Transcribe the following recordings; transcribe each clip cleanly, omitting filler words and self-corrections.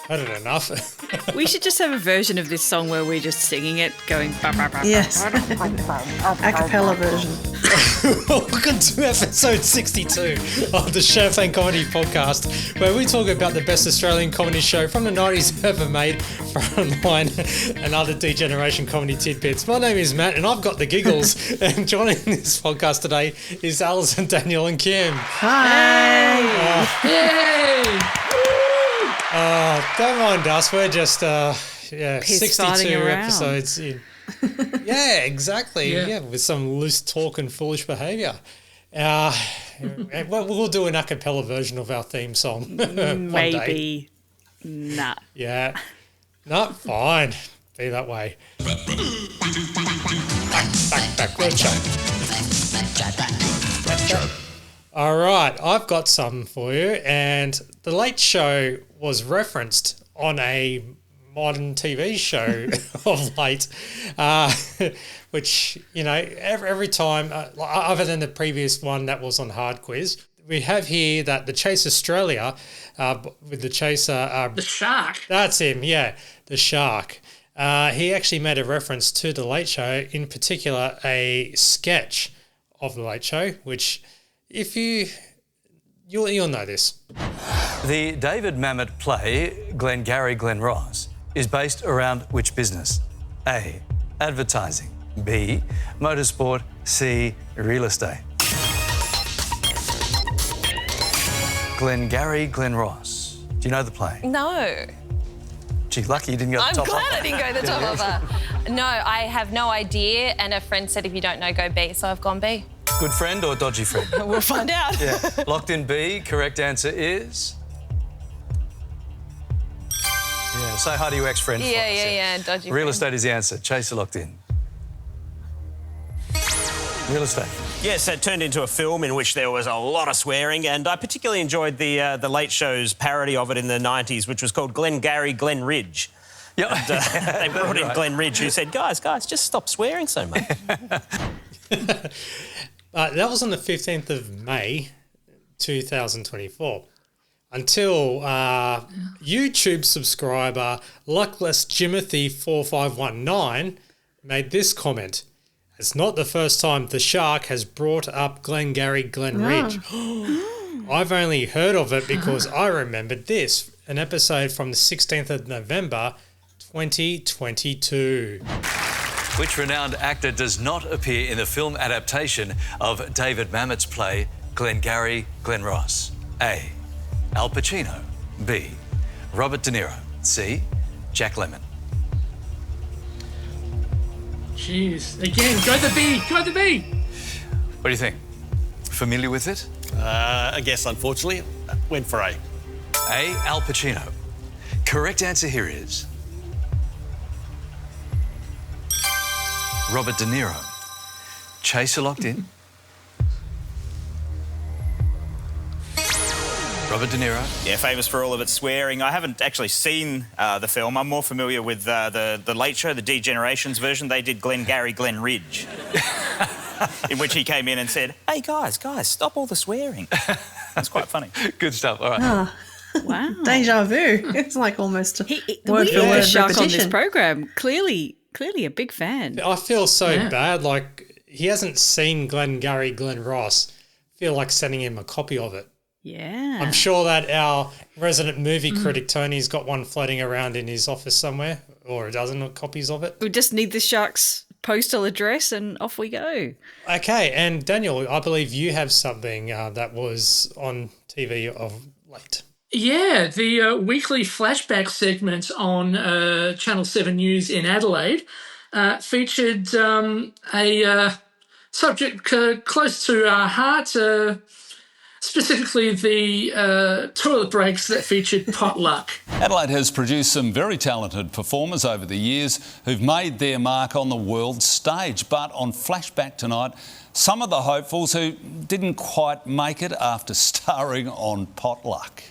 Had it enough. We should just have a version of this song where we're just singing it, going... Yes. A cappella version. Welcome to episode 62 of the Champagne Comedy Podcast, where we talk about the best Australian comedy show from the 90s ever made, Frontline, and other D-Generation comedy tidbits. My name is Matt, and I've got the giggles. And joining this podcast today is Alison, Daniel, and Kim. Hi! Yay! Don't mind us. We're just 62 episodes in. Yeah, exactly. Yeah, with some loose talk and foolish behaviour. We'll do an a cappella version of our theme song. Maybe. Nah. Yeah. No, fine. Be that way. All right, I've got some for you, and The Late Show was referenced on a modern TV show of late, which, you know, every time, other than the previous one that was on Hard Quiz, we have here that the Chase Australia, with the chaser... the Shark. That's him, yeah, the Shark. He actually made a reference to The Late Show, in particular a sketch of The Late Show, which... You'll know this. The David Mamet play, Glengarry Glen Ross, is based around which business? A. Advertising. B. Motorsport. C. Real estate. Glengarry Glen Ross. Do you know the play? No. Gee, lucky you didn't go to the top. I'm glad I didn't go to the top of her. No, I have no idea, and a friend said if you don't know, go B, so I've gone B. Good friend or dodgy friend? We'll find out. Yeah. Locked in B. Correct answer is... Yeah, say hi to your ex-friend. Yeah, dodgy Real friend. estate is the answer. Chaser locked in. Real estate. Yes, it turned into a film in which there was a lot of swearing, and I particularly enjoyed the Late Show's parody of it in the 90s, which was called Glengarry Glen Ridge. Yep. And, they brought in Glen Ridge, who said, guys, just stop swearing so much. That was on the 15th of May, 2024. Until YouTube subscriber Luckless Jimothy 4519 made this comment. It's not the first time the Shark has brought up Glengarry Glen Ridge. I've only heard of it because I remembered this, an episode from the 16th of November, 2022. Which renowned actor does not appear in the film adaptation of David Mamet's play Glengarry Glen Ross? A. Al Pacino. B. Robert De Niro. C. Jack Lemmon. Jeez. Again, go the B. Go the B. What do you think? Familiar with it? I guess, unfortunately, went for A. A. Al Pacino. Correct answer here is... Robert De Niro. Chaser locked in. Robert De Niro. Yeah, famous for all of its swearing. I haven't actually seen the film. I'm more familiar with the Late Show, the D-Generations version. They did Glengarry Glen Ridge, in which he came in and said, hey, guys, stop all the swearing. It's quite funny. Good stuff. All right. Oh, Wow. deja vu. It's like almost We word for have word a Shark on this repetition. program. Clearly a big fan. I feel so bad, like he hasn't seen Glengarry Glen Ross. I feel like sending him a copy of it. Yeah. I'm sure that our resident movie critic Tony's got one floating around in his office somewhere, or a dozen of copies of it. We just need the Shark's postal address and off we go. Okay, and Daniel, I believe you have something that was on TV of late. Yeah, the weekly flashback segment on Channel 7 News in Adelaide featured a subject close to our heart, specifically the toilet breaks that featured potluck. Adelaide has produced some very talented performers over the years who've made their mark on the world stage. But on Flashback tonight, some of the hopefuls who didn't quite make it after starring on potluck.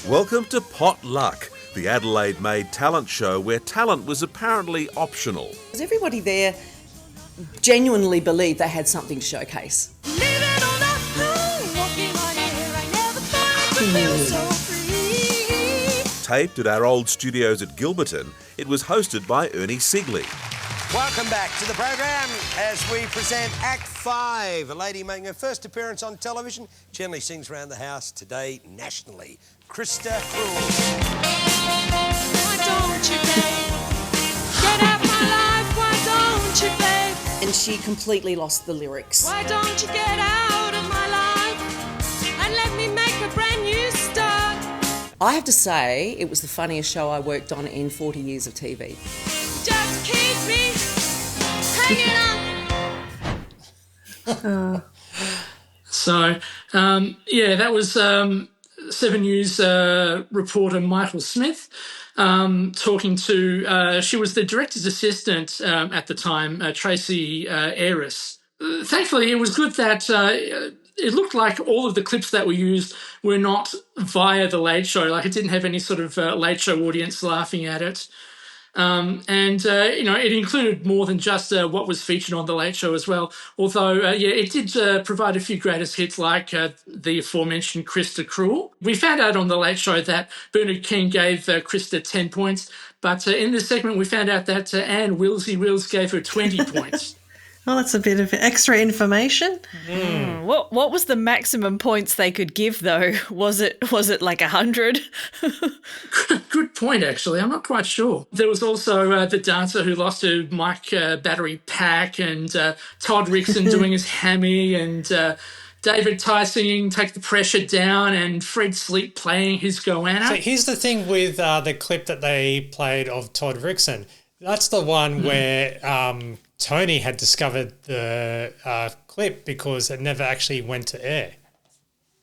Welcome to Potluck, the Adelaide-made talent show where talent was apparently optional. Because everybody there genuinely believed they had something to showcase. Taped at our old studios at Gilberton, it was hosted by Ernie Sigley. Welcome back to the program as we present Act 5. A lady making her first appearance on television, generally sings around the house, today nationally, Krista Krul. Why don't you, babe? Get out my life, why don't you, babe? And she completely lost the lyrics. Why don't you get out of my life and let me make a brand new start? I have to say, it was the funniest show I worked on in 40 years of TV. Just keep me hanging on. So, that was 7 News reporter Michael Smith talking to, she was the director's assistant at the time, Tracy Ayres. Thankfully, it was good that it looked like all of the clips that were used were not via The Late Show. Like, it didn't have any sort of Late Show audience laughing at it. It included more than just what was featured on The Late Show as well. Although, it did provide a few greatest hits like the aforementioned Krista Krul. We found out on The Late Show that Bernard King gave Krista 10 points, but in this segment we found out that Anne Wilsey Wills gave her 20 points. Well, that's a bit of extra information. What was the maximum points they could give though? Was it like 100? Good point, actually. I'm not quite sure. There was also the dancer who lost to Mike Battery Pack, and Todd Rickson doing his hammy, and David Ty singing Take the Pressure Down, and Fred Sleep playing his goanna. So here's the thing with the clip that they played of Todd Rickson. That's the one where Tony had discovered the clip because it never actually went to air.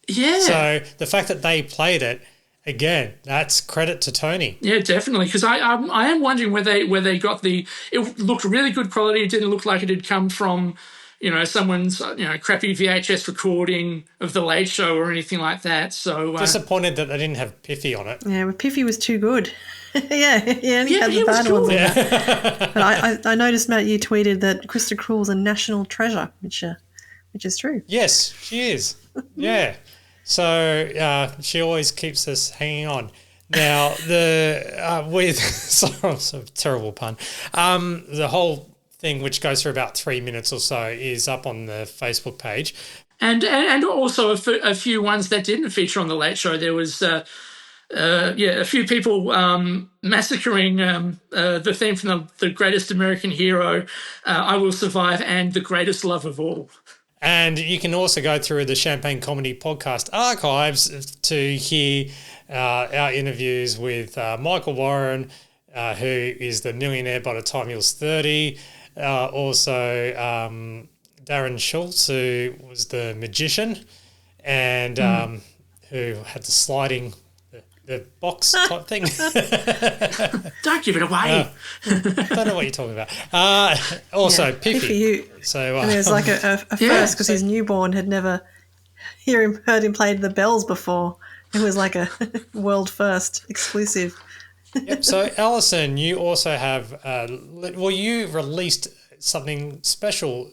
Yeah. So the fact that they played it, again, that's credit to Tony. Yeah, definitely. Because I am wondering where they got the. It looked really good quality. It didn't look like it had come from, someone's crappy VHS recording of The Late Show or anything like that. So disappointed that they didn't have Piffy on it. Yeah, but Piffy was too good. Yeah, he only had the bad ones. Yeah. But I noticed, Matt, you tweeted that Krista Krul's a national treasure, which is true. Yes, she is. Yeah. So she always keeps us hanging on. Now, sorry, terrible pun. The whole thing, which goes for about 3 minutes or so, is up on the Facebook page. And also a few ones that didn't feature on The Late Show. There was... a few people massacring the theme from the Greatest American Hero, I Will Survive, and The Greatest Love of All. And you can also go through the Champagne Comedy Podcast archives to hear our interviews with Michael Warren, who is the millionaire by the time he was 30. Also, Darren Schultz, who was the magician, and who had the sliding... the box type thing. Don't give it away. Don't know what you're talking about. Also, Piffy. So and there's like a first because his newborn had never heard him play the bells before. It was like a world first exclusive. Yep. So Alison, you also have you released something special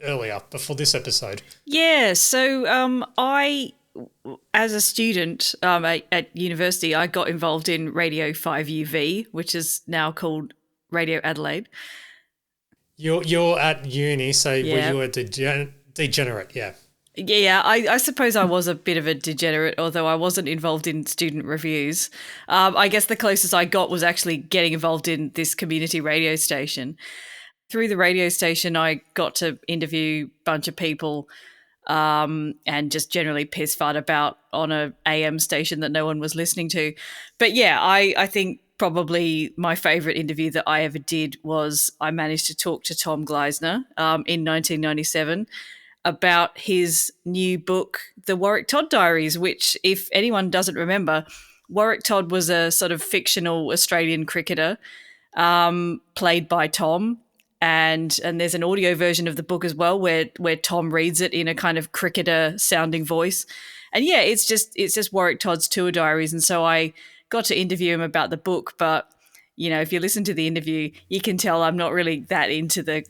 earlier before this episode. Yeah. So I. As a student at university, I got involved in Radio 5UV, which is now called Radio Adelaide. You're at uni, so you were degenerate, yeah. Yeah, I suppose I was a bit of a degenerate, although I wasn't involved in student reviews. I guess the closest I got was actually getting involved in this community radio station. Through the radio station, I got to interview a bunch of people and just generally piss fart about on a AM station that no one was listening to. But yeah, I think probably my favourite interview that I ever did was I managed to talk to Tom Gleisner in 1997 about his new book, The Warwick Todd Diaries, which, if anyone doesn't remember, Warwick Todd was a sort of fictional Australian cricketer played by Tom. And there's an audio version of the book as well where Tom reads it in a kind of cricketer sounding voice. And yeah, it's just Warwick Todd's tour diaries. And so I got to interview him about the book, but if you listen to the interview, you can tell I'm not really that into the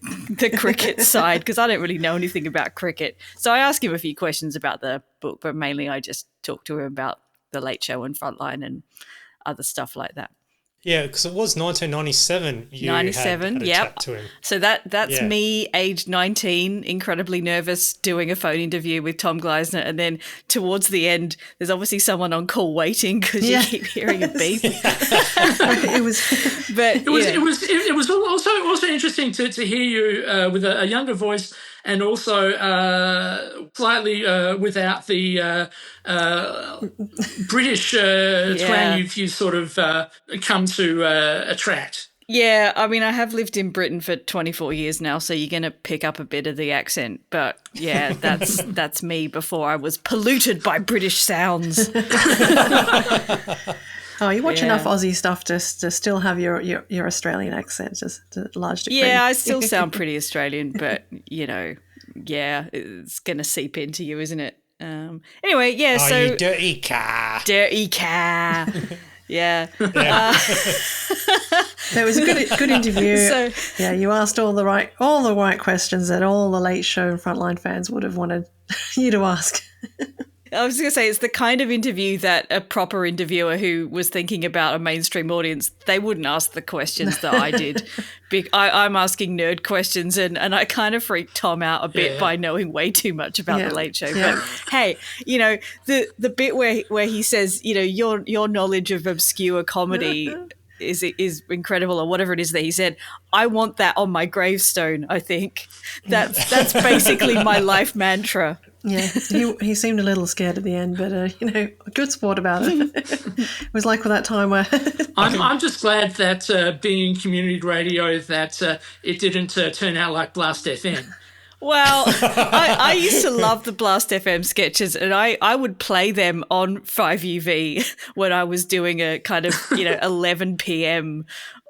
cricket side because I don't really know anything about cricket. So I asked him a few questions about the book, but mainly I just talked to him about The Late Show and Frontline and other stuff like that. Yeah, because it was 1997. You 97, had a yep. chat to him. So that's me, aged 19, incredibly nervous, doing a phone interview with Tom Gleisner, and then towards the end, there's obviously someone on call waiting because you keep hearing a beep. It was also interesting to hear you with a younger voice. And also slightly without the British twang you sort of come to attract. Yeah, I mean, I have lived in Britain for 24 years now, so you're going to pick up a bit of the accent. But yeah, that's me before I was polluted by British sounds. Oh, you watch enough Aussie stuff to still have your Australian accent, just to a large degree. Yeah, I still sound pretty Australian, but, it's going to seep into you, isn't it? Anyway, yeah, so... Oh, you dirty car. Dirty car. Yeah. It was a good interview. You asked all the right questions that all the Late Show and Frontline fans would have wanted you to ask. I was going to say, it's the kind of interview that a proper interviewer who was thinking about a mainstream audience, they wouldn't ask the questions that I did. I'm asking nerd questions, and I kind of freaked Tom out a bit by knowing way too much about The Late Show. Yeah. But hey, the bit where he says, your knowledge of obscure comedy is incredible, or whatever it is that he said. I want that on my gravestone, I think. That's basically my life mantra. Yeah, he seemed a little scared at the end, but a good sport about it. It was like that time where I'm just glad that being community radio that it didn't turn out like Blast FM. Well, I used to love the Blast FM sketches, and I would play them on 5UV when I was doing a kind of 11 p.m.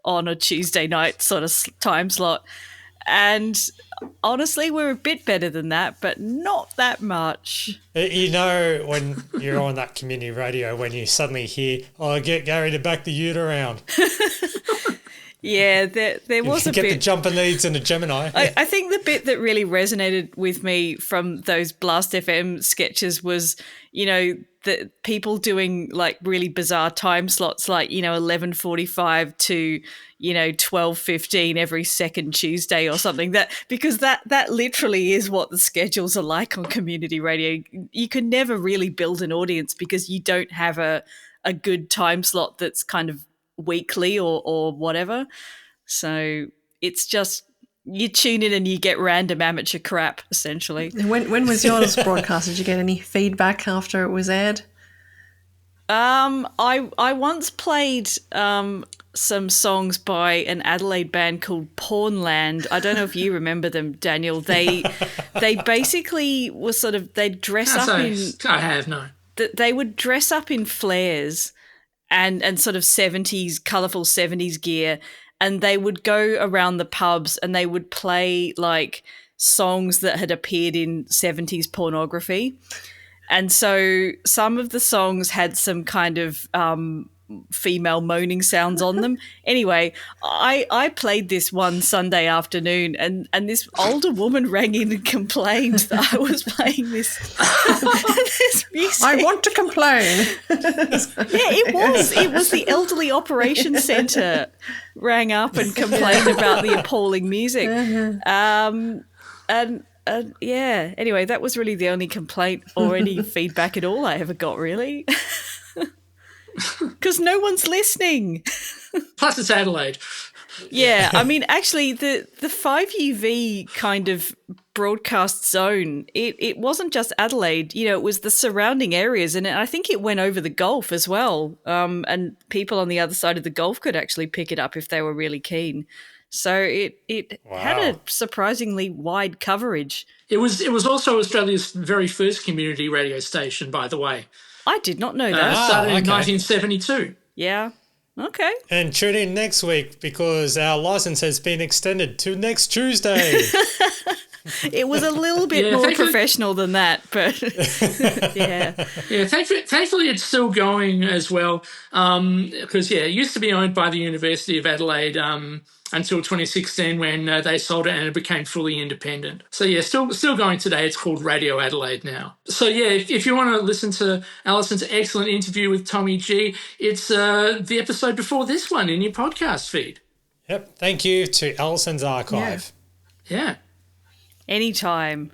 on a Tuesday night sort of time slot. And honestly, we're a bit better than that, but not that much. When you're on that community radio, when you suddenly hear, get Gary to back the ute around. Yeah, there was a bit. Get the jumper leads and a Gemini. I think the bit that really resonated with me from those Blast FM sketches was, the people doing like really bizarre time slots, like 11:45 to 12:15 every second Tuesday or something. Because that literally is what the schedules are like on community radio. You can never really build an audience because you don't have a good time slot that's kind of weekly or whatever. So it's just you tune in and you get random amateur crap, essentially. When was yours broadcast? Did you get any feedback after it was aired? I once played some songs by an Adelaide band called Pornland. I don't know if you remember them, Daniel. They basically were sort of, they'd dress up in... I have, no. They would dress up in flares and sort of 70s, colourful 70s gear, and they would go around the pubs and they would play like songs that had appeared in 70s pornography. And so some of the songs had some kind of female moaning sounds on them. Anyway, I played this one Sunday afternoon and this older woman rang in and complained that I was playing this, this music. I want to complain. Yeah, it was the Elderly Operations Centre rang up and complained about the appalling music. Yeah, anyway, that was really the only complaint or any feedback at all I ever got, really. Because no one's listening. Plus it's Adelaide. Yeah, I mean, actually, the 5UV kind of broadcast zone, it wasn't just Adelaide, it was the surrounding areas, and I think it went over the Gulf as well, and people on the other side of the Gulf could actually pick it up if they were really keen. So it had a surprisingly wide coverage. It was also Australia's very first community radio station, by the way. I did not know that. Started in 1972. Yeah. Okay. And tune in next week because our license has been extended to next Tuesday. It was a little bit more professional than that, but yeah. Yeah, thankfully it's still going as well because, it used to be owned by the University of Adelaide until 2016 when they sold it and it became fully independent. So, still going today. It's called Radio Adelaide now. So, if you want to listen to Alison's excellent interview with Tommy G, it's the episode before this one in your podcast feed. Yep. Thank you to Alison's archive. Yeah. Anytime.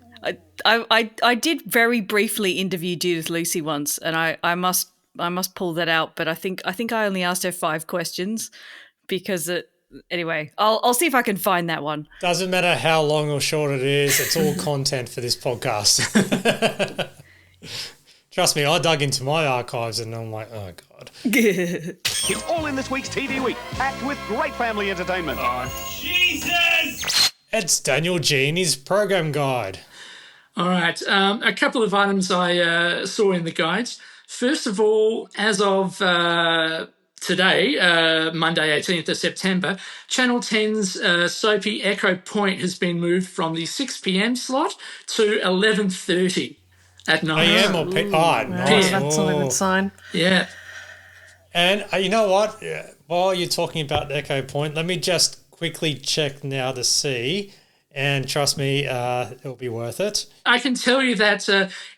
I did very briefly interview Judith Lucy once, and I must pull that out. But I think I only asked her 5 questions because anyway, I'll see if I can find that one. Doesn't matter how long or short it is. It's all content for this podcast. Trust me, I dug into my archives and I'm like, oh God. It's all in this week's TV Week, packed with great family entertainment. Oh, Jesus! It's Daniel G and his program guide. All right, a couple of items I saw in the guides. First of all, as of today, Monday 18th of September, Channel 10's soapy Echo Point has been moved from the 6 p.m. slot to 11:30 at night. AM or nice. That's not a good sign. Yeah. And you know what? While you're talking about Echo Point, let me just quickly check now to see. And trust me, it'll be worth it. I can tell you that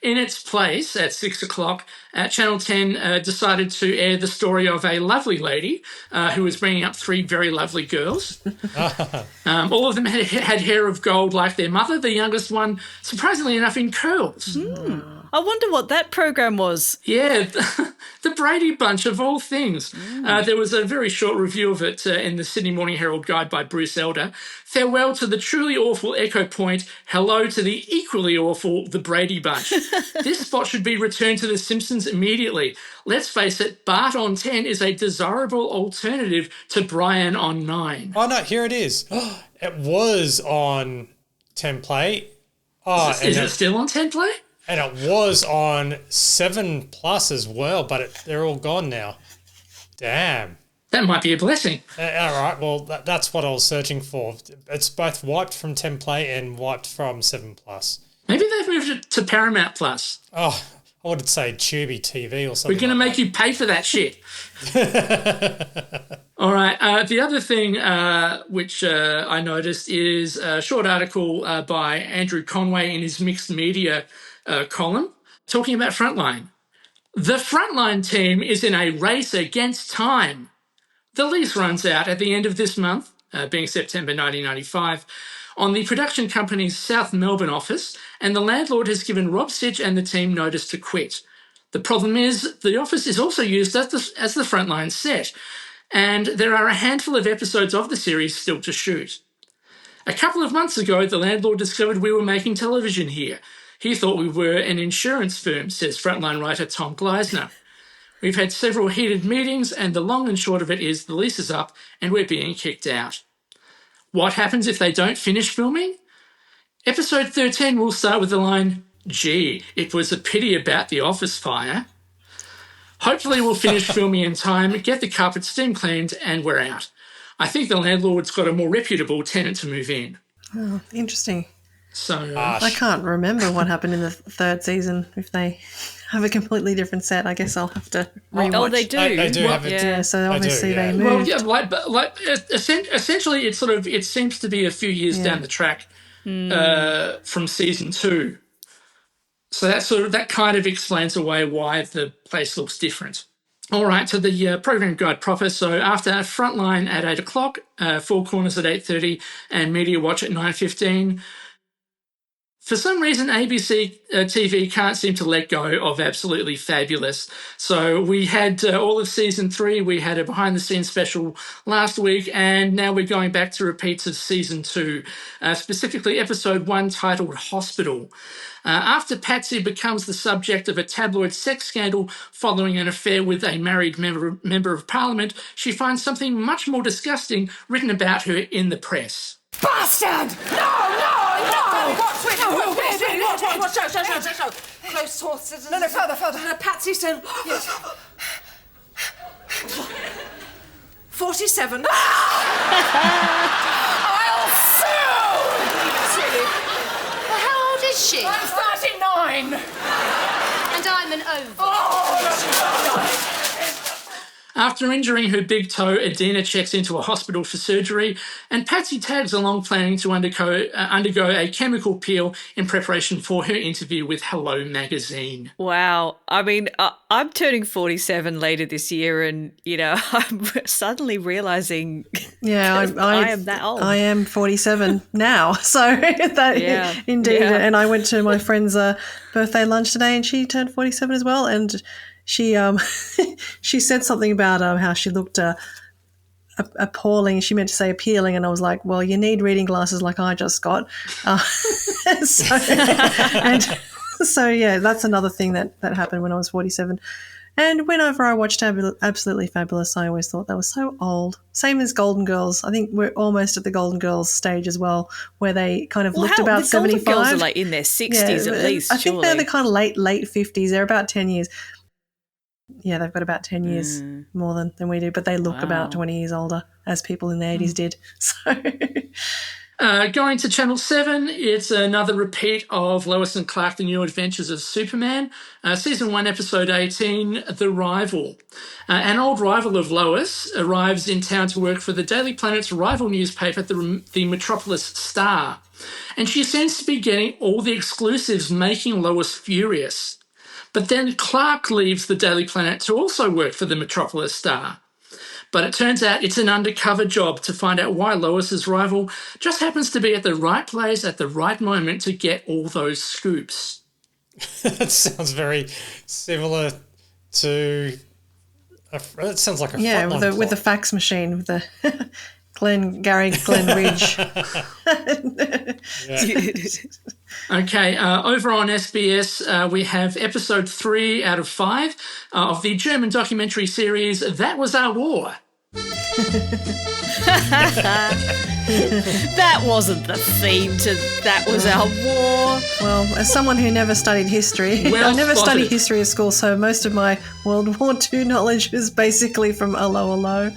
in its place at 6 o'clock, Channel 10 decided to air the story of a lovely lady who was bringing up 3 very lovely girls. All of them had hair of gold like their mother, the youngest one, surprisingly enough, in curls. I wonder what that program was. Yeah, the Brady Bunch of all things. There was a very short review of it in the Sydney Morning Herald Guide by Bruce Elder. Farewell to the truly awful Echo Point. Hello to the equally awful The Brady Bunch. This spot should be returned to The Simpsons immediately. Let's face it, Bart on 10 is a desirable alternative to Brian on 9. Oh, no, here it is. It was on 10 Play. Oh, is it still on 10 Play? And it was on 7 Plus as well, but they're all gone now. Damn. That might be a blessing. All right, well, that's what I was searching for. It's both wiped from 10 Play and wiped from 7 Plus. Maybe they've moved it to Paramount Plus. Oh, I would say Tubi TV or something. We're going to make you pay for that shit. All right. The other thing which I noticed is a short article by Andrew Conway in his mixed media column talking about Frontline. The Frontline team is in a race against time. The lease runs out at the end of this month, being September 1995, on the production company's South Melbourne office, and the landlord has given Rob Stitch and the team notice to quit. The problem is the office is also used as the Frontline set, and there are a handful of episodes of the series still to shoot. A couple of months ago, the landlord discovered we were making television here. He thought we were an insurance firm, says Frontline writer Tom Gleisner. We've had several heated meetings, and the long and short of it is the lease is up and we're being kicked out. What happens if they don't finish filming? Episode 13 will start with the line, "Gee, it was a pity about the office fire." Hopefully we'll finish filming in time, get the carpet steam cleaned, and we're out. I think the landlord's got a more reputable tenant to move in. Oh, interesting. So I can't remember what happened in the 3rd season. If they have a completely different set, I guess I'll have to rewatch. Oh, they do. They do have it. Yeah, so obviously they moved. Well, yeah, essentially, it seems to be a few years down the track from season 2. So that kind of explains away why the place looks different. All right, so the program guide proper. So after Frontline at 8 o'clock, Four Corners at 8:30, and Media Watch at 9:15. For some reason, ABC TV can't seem to let go of Absolutely Fabulous. So we had all of season 3. We had a behind-the-scenes special last week, and now we're going back to repeats of season 2, specifically episode 1 titled Hospital. After Patsy becomes the subject of a tabloid sex scandal following an affair with a married member of Parliament, she finds something much more disgusting written about her in the press. Bastard! No! Watch. Close horses. No, further. No, Patsy Stone. Yes. 47. I'll sue! is she? I'm 39. And I'm an oval. Oh, After injuring her big toe, Adina checks into a hospital for surgery, and Patsy tags along planning to undergo a chemical peel in preparation for her interview with Hello Magazine. Wow. I mean, I'm turning 47 later this year, and, I'm suddenly realising I am that old. I am 47 now. So that indeed. Yeah. And I went to my friend's birthday lunch today, and she turned 47 as well. And she she said something about how she looked appalling. She meant to say appealing, and I was like, well, you need reading glasses like I just got. So yeah, that's another thing that happened when I was 47. And whenever I watched Absolutely Fabulous, I always thought that was so old. Same as Golden Girls. I think we're almost at the Golden Girls stage as well, where they kind of looked about the 75. Golden Girls are like in their 60s at least, I think surely. they're the kind of late 50s. They're about 10 years. Yeah, they've got about 10 years more than we do, but they look about 20 years older, as people in the 80s did. So... Going to Channel 7, it's another repeat of Lois and Clark, The New Adventures of Superman. Season 1, Episode 18, The Rival. An old rival of Lois arrives in town to work for the Daily Planet's rival newspaper, the Metropolis Star. And she seems to be getting all the exclusives, making Lois furious. But then Clark leaves the Daily Planet to also work for the Metropolis Star. But it turns out it's an undercover job to find out why Lois's rival just happens to be at the right place at the right moment to get all those scoops. That sounds very similar to... It sounds like a Frontline with the fax machine, with the Glen Ridge. Okay, over on SBS, we have episode 3 out of 5 of the German documentary series That Was Our War. That wasn't the theme to That Was Our War. Well, as someone who never studied history, I never studied history at school, so most of my World War II knowledge is basically from Allo Allo.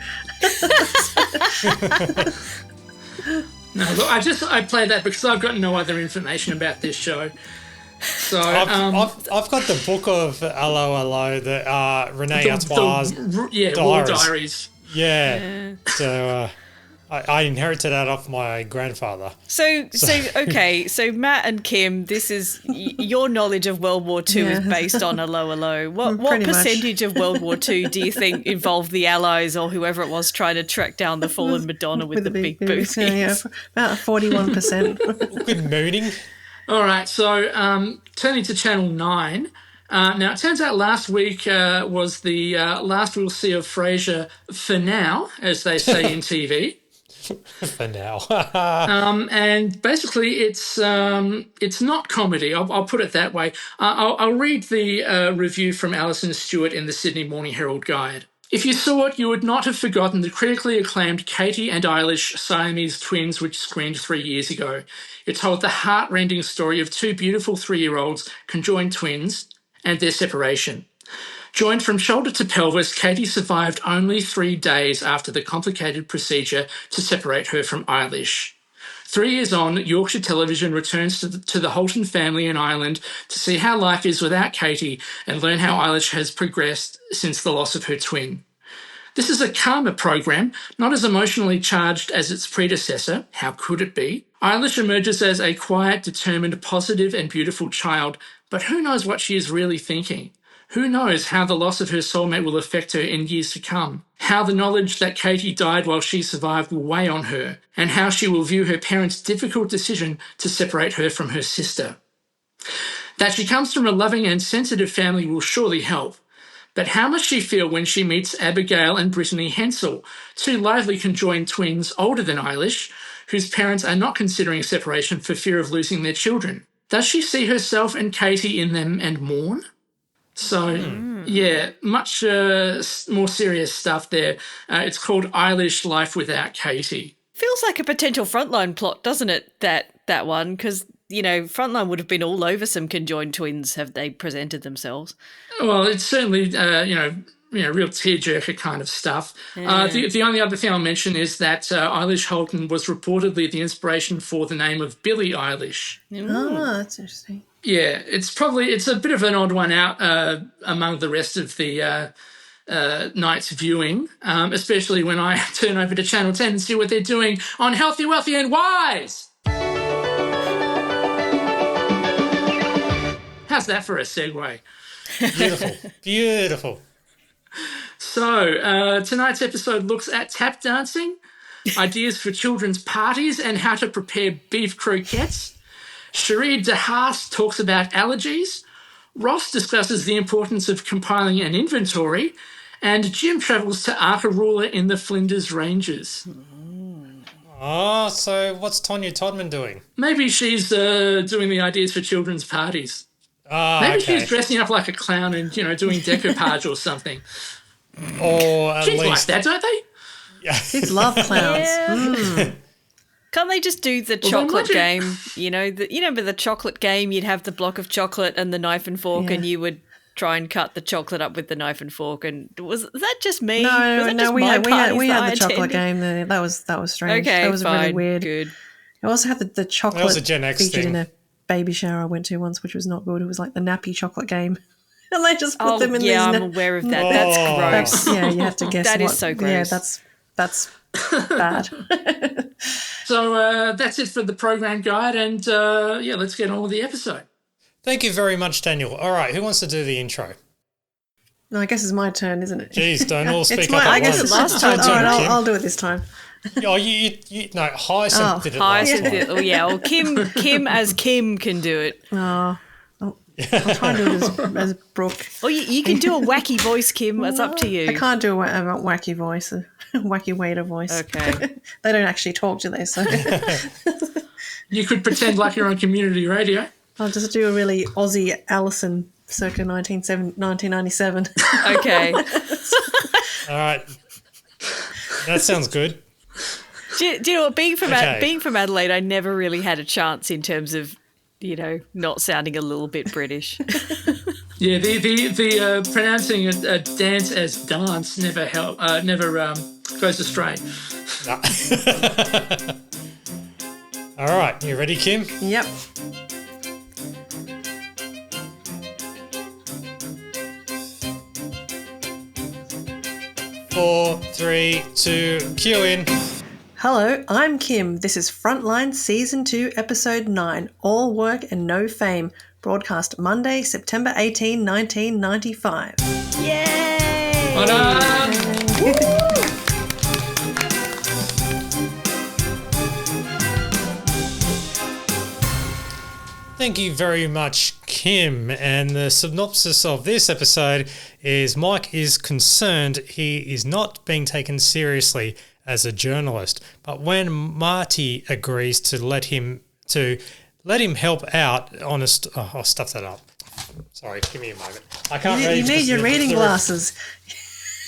No, look, I play that because I've got no other information about this show. So I've got the book of Allo Allo, the Renee Artois' War Diaries. Yeah. So I inherited that off my grandfather. So Matt and Kim, this is your knowledge of World War II is based on Allo Allo. What percentage of World War II do you think involved the Allies or whoever it was trying to track down the fallen Madonna with the big booties? Yeah, about 41%. Good mooning. All right, so turning to Channel 9. Now, it turns out last week was the last we'll see of Frasier for now, as they say in TV. For now. And basically it's not comedy. I'll put it that way. I'll read the review from Alison Stewart in the Sydney Morning Herald Guide. If you saw it, you would not have forgotten the critically acclaimed Katie and Eilish Siamese twins which screened 3 years ago. It told the heart-rending story of two beautiful 3-year-olds, conjoined twins, and their separation. Joined from shoulder to pelvis, Katie survived only 3 days after the complicated procedure to separate her from Eilish. 3 years on, Yorkshire Television returns to the Holton family in Ireland to see how life is without Katie and learn how Eilish has progressed since the loss of her twin. This is a calmer program, not as emotionally charged as its predecessor. How could it be? Eilish emerges as a quiet, determined, positive and beautiful child, but who knows what she is really thinking? Who knows how the loss of her soulmate will affect her in years to come? How the knowledge that Katie died while she survived will weigh on her, and how she will view her parents' difficult decision to separate her from her sister. That she comes from a loving and sensitive family will surely help. But how must she feel when she meets Abigail and Brittany Hensel, two lively conjoined twins older than Eilish, whose parents are not considering separation for fear of losing their children? Does she see herself and Katie in them and mourn? So, yeah, much more serious stuff there. It's called Eilish Life Without Katie. Feels like a potential Frontline plot, doesn't it, that one? Because, Frontline would have been all over some conjoined twins have they presented themselves. Well, it's certainly, real tearjerker kind of stuff. Yeah. The only other thing I'll mention is that Eilish Holden was reportedly the inspiration for the name of Billie Eilish. Oh, that's interesting. Yeah, it's a bit of an odd one out among the rest of the night's viewing, especially when I turn over to Channel 10 and see what they're doing on Healthy, Wealthy and Wise. How's that for a segue? Beautiful, beautiful. So tonight's episode looks at tap dancing, ideas for children's parties and how to prepare beef croquettes. Cherie DeHaas talks about allergies. Ross discusses the importance of compiling an inventory. And Jim travels to Arkaroola in the Flinders Ranges. Oh, so what's Tonya Todman doing? Maybe she's doing the ideas for children's parties. Maybe she's dressing up like a clown and, doing decoupage or something. Or at Kids like least that, don't they? Kids love clowns. Yeah. Can't they just do the chocolate game? But the chocolate game, you'd have the block of chocolate and the knife and fork, and you would try and cut the chocolate up with the knife and fork. And was that just me? No, we had the chocolate game. That was strange. Okay, that was fine, really weird. Good. I also had the chocolate That was a Gen X featured thing. in a baby shower I went to once, which was not good. It was like the nappy chocolate game. And they just put them in these... I'm aware of that. That's gross. Yeah, you have to guess That what... is so gross. Yeah, that's bad. So that's it for the program guide, and let's get on with the episode. Thank you very much, Daniel. All right, who wants to do the intro? No, I guess it's my turn, isn't it? Jeez, don't all speak It's up at I guess once. it's last time. All right, I'll do it this time. Oh, no, Hyacinth did it last Hyacinth time. did. Oh yeah. Well, Kim as Kim can do it. Oh, I'll try and do it as Brooke. Oh, you can do a wacky voice, Kim. That's up to you. I can't do a wacky voice, a wacky waiter voice. Okay. They don't actually talk, do they? So You could pretend like you're on community radio. I'll just do a really Aussie Alison circa 1997. Okay. All right. That sounds good. Do you know what? Being from Okay. being from Adelaide, I never really had a chance in terms of not sounding a little bit British. Yeah, the pronouncing a dance as dance never goes astray. No. All right, you ready, Kim? Yep. Four, three, two, cue in. Hello, I'm Kim. This is Frontline Season 2, Episode 9, All Work and No Fame, broadcast Monday, September 18, 1995. Yay! Well done! Thank you very much, Kim. And the synopsis of this episode is Mike is concerned he is not being taken seriously as a journalist. But when Marty agrees to let him help out on I'll stuff that up. Sorry, give me a moment. I can't read. You need your reading glasses.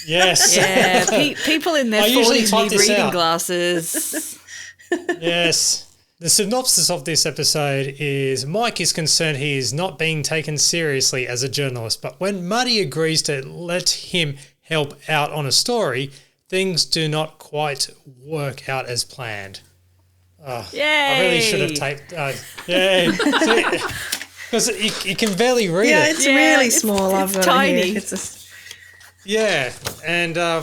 Yes. Yeah, people in their I usually 40s type need this reading out. glasses. Yes. The synopsis of this episode is Mike is concerned he is not being taken seriously as a journalist, but when Marty agrees to let him help out on a story, things do not quite work out as planned. Yay! I really should have taped. Yay! Because you can barely read Yeah, it. it's really small. it's I've got tiny. it here. It's Yeah, and I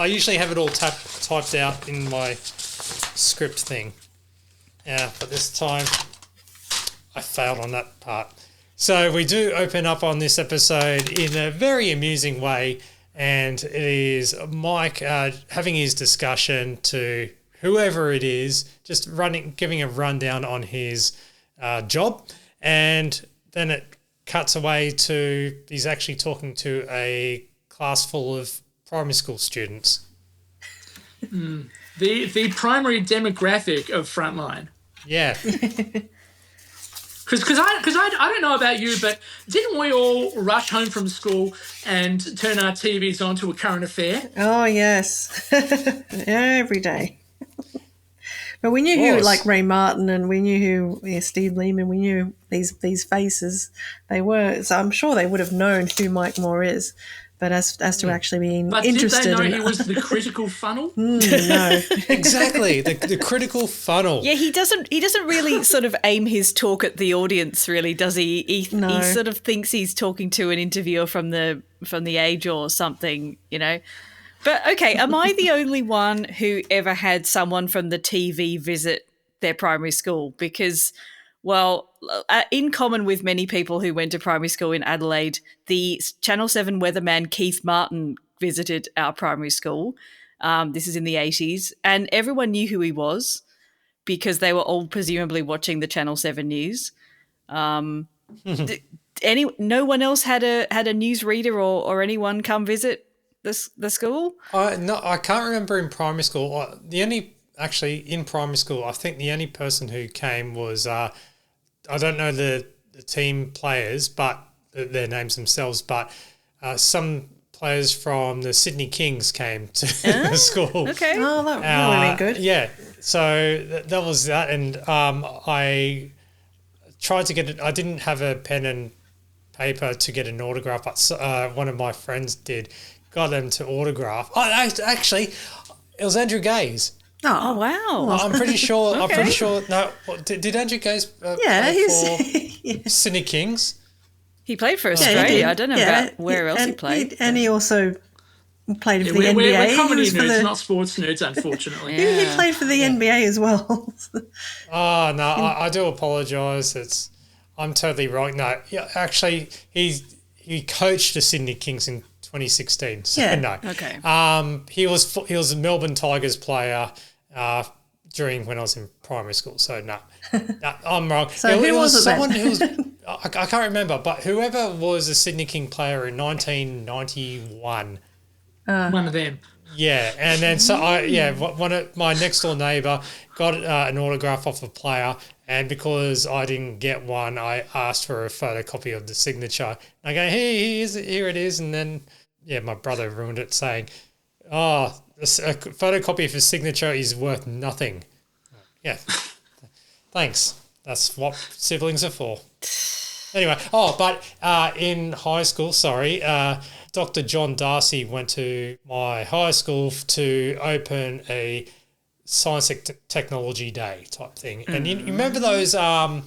usually have it all typed out in my script thing. Yeah, but this time I failed on that part. So we do open up on this episode in a very amusing way, and it is Mike having his discussion to whoever it is, just giving a rundown on his job, and then it cuts away to he's actually talking to a class full of primary school students. The primary demographic of Frontline. Yeah. Because I don't know about you, but didn't we all rush home from school and turn our TVs on to a current affair? Oh, yes. Every day. But we knew who, like Ray Martin, and we knew who Steve Lehman, we knew these faces. They were, so I'm sure they would have known who Mike Moore is. But as to actually being But interested, did they know he was the critical funnel? No, Exactly, the critical funnel. Yeah, he doesn't really sort of aim his talk at the audience, really, does he? He sort of thinks he's talking to an interviewer from the Age or something, you know. But okay, am I the only one who ever had someone from the TV visit their primary school? Because, well, in common with many people who went to primary school in Adelaide, the Channel 7 weatherman Keith Martin visited our primary school. This is in the 80s, and everyone knew who he was because they were all presumably watching the Channel 7 news. No one else had a newsreader or anyone come visit the school? No, I can't remember in primary school. In primary school, I think the only person who came was I don't know the team players, but their names themselves, but some players from the Sydney Kings came to the school. Okay. Oh, that would have been good. Yeah. So that was that, and I tried to get it. I didn't have a pen and paper to get an autograph, but one of my friends did. Got them to autograph. Oh, actually, it was Andrew Gaze. Oh wow! I'm pretty sure. Okay. I'm pretty sure. No, did Andrew Gaze play for Sydney Kings? He played for Australia. I don't know about where else he And played. he also played for the NBA. NBA. We're comedy nerds, not sports nerds, unfortunately. He played for the NBA as well. Oh no, I do apologise. I'm totally wrong. No, yeah, actually, he coached the Sydney Kings in 2016. So no. Okay. He was a Melbourne Tigers player during when I was in primary school. So no, I'm wrong. So who was it someone then? who was I can't remember, but whoever was a Sydney King player in 1991. One of them. Yeah, and then one of my next door neighbour got an autograph off a player, and because I didn't get one, I asked for a photocopy of the signature. I go, hey, here it is, and then my brother ruined it, saying, "Oh, a photocopy of his signature is worth nothing." Yeah, thanks. That's what siblings are for. Anyway, but in high school, Dr. John Darcy went to my high school to open a science technology day type thing. And you remember those, you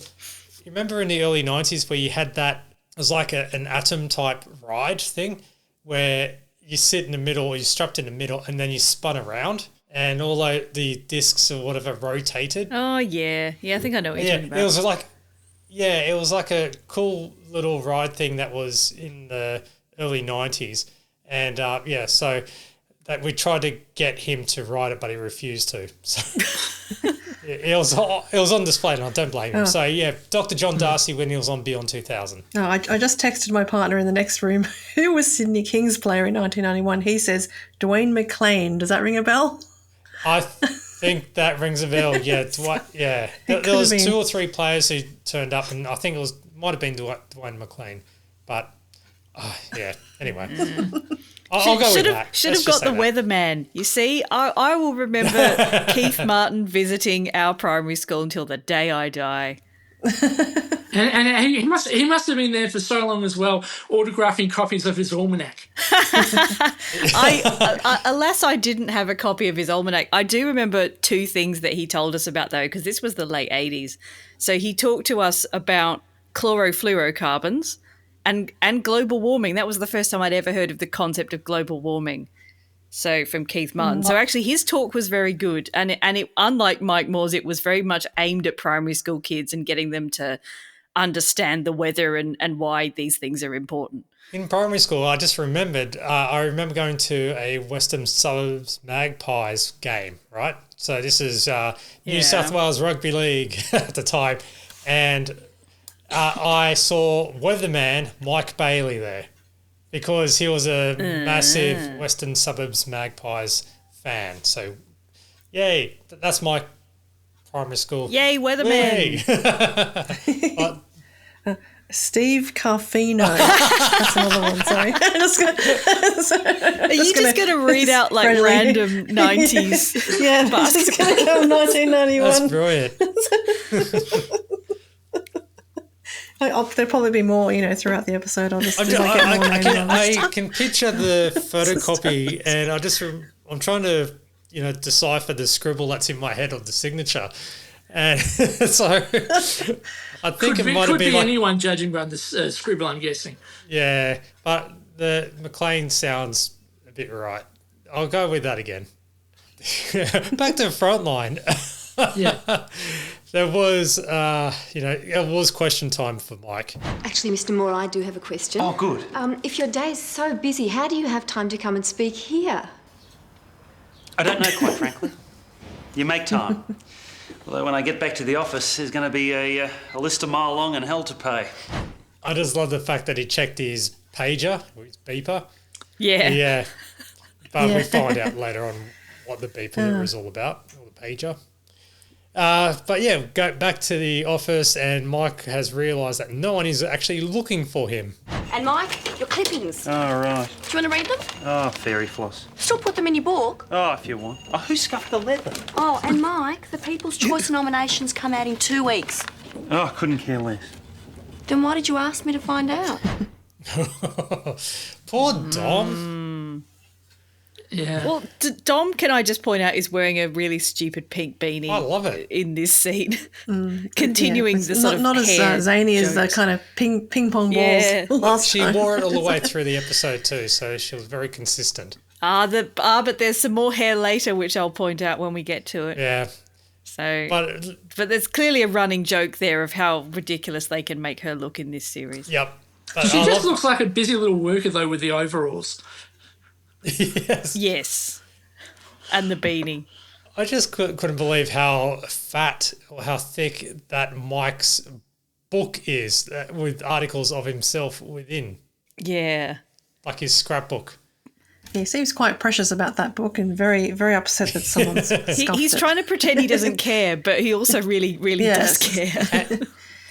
remember in the early 90s where you had that, it was like an atom type ride thing where you sit in the middle, or you strapped in the middle, and then you spun around and all the discs or whatever rotated. Oh, yeah. Yeah, I think I know what you're talking about. It was like a cool little ride thing that was in the early 90s. And, so that we tried to get him to ride it, but he refused to. So it was on display, and I don't blame him. Oh. So, Dr. John Darcy when he was on Beyond 2000. No, I just texted my partner in the next room, who was Sydney Kings player in 1991. He says, Dwayne McLean. Does that ring a bell? I think that rings a bell. Yeah, There was 2 or 3 players who turned up, and I think might have been Dwayne McLean. But, anyway. I'll go with that. Should have got the weatherman. You see, I will remember Keith Martin visiting our primary school until the day I die. And he must have been there for so long as well, autographing copies of his almanac. Alas, I didn't have a copy of his almanac. I do remember 2 things that he told us about, though, because this was the late 80s. So he talked to us about chlorofluorocarbons and global warming. That was the first time I'd ever heard of the concept of global warming. So from Keith Martin. So actually his talk was very good. And it, unlike Mike Moore's, it was very much aimed at primary school kids and getting them to understand the weather and why these things are important. In primary school, I just remembered, I remember going to a Western Suburbs Magpies game, right? So this is New South Wales Rugby League at the time. And I saw weatherman Mike Bailey there because he was a massive Western Suburbs Magpies fan. So, yay, that's my primary school. Yay, weatherman. Steve Carfino. That's another one, sorry. Are you just going to read out like random 90s? Yeah, just going to go 1991. That's brilliant. There'll probably be more, throughout the episode. I'll just get more names on this. I can picture the photocopy, and I'm trying to, decipher the scribble that's in my head of the signature, and so I think it might have been anyone judging by the scribble. I'm guessing. Yeah, but the McLean sounds a bit right. I'll go with that again. Back to Frontline. Yeah. There was, it was question time for Mike. Actually, Mr. Moore, I do have a question. Oh, good. If your day is so busy, how do you have time to come and speak here? I don't know, quite frankly. You make time. Although when I get back to the office, there's going to be a list a mile long and hell to pay. I just love the fact that he checked his pager, or his beeper. Yeah. Yeah. But we find out later on what the beeper is all about, or the pager. But yeah, go back to the office, and Mike has realised that no one is actually looking for him. And Mike, your clippings. Oh, right. Do you want to read them? Oh, fairy floss. Still put them in your book? Oh, if you want. Oh, who scuffed the leather? Oh, and Mike, the People's Choice nominations come out in 2 weeks. Oh, I couldn't care less. Then why did you ask me to find out? Poor Dom. Yeah. Well, Dom, can I just point out, is wearing a really stupid pink beanie. I love it in this scene, continuing the sort not of as zany jokes. as the kind of ping pong balls. Yeah. Last She time. wore it all the way through the episode too, so she was very consistent. But there's some more hair later, which I'll point out when we get to it. Yeah. So, but there's clearly a running joke there of how ridiculous they can make her look in this series. Yep. She just looks like a busy little worker though with the overalls. Yes. And the beanie. I just couldn't believe how fat or how thick that Mike's book is, with articles of himself within. Yeah. Like his scrapbook. He seems quite precious about that book and very, very upset that someone's scuffed He's it. trying to pretend he doesn't care, but he also really, really does care.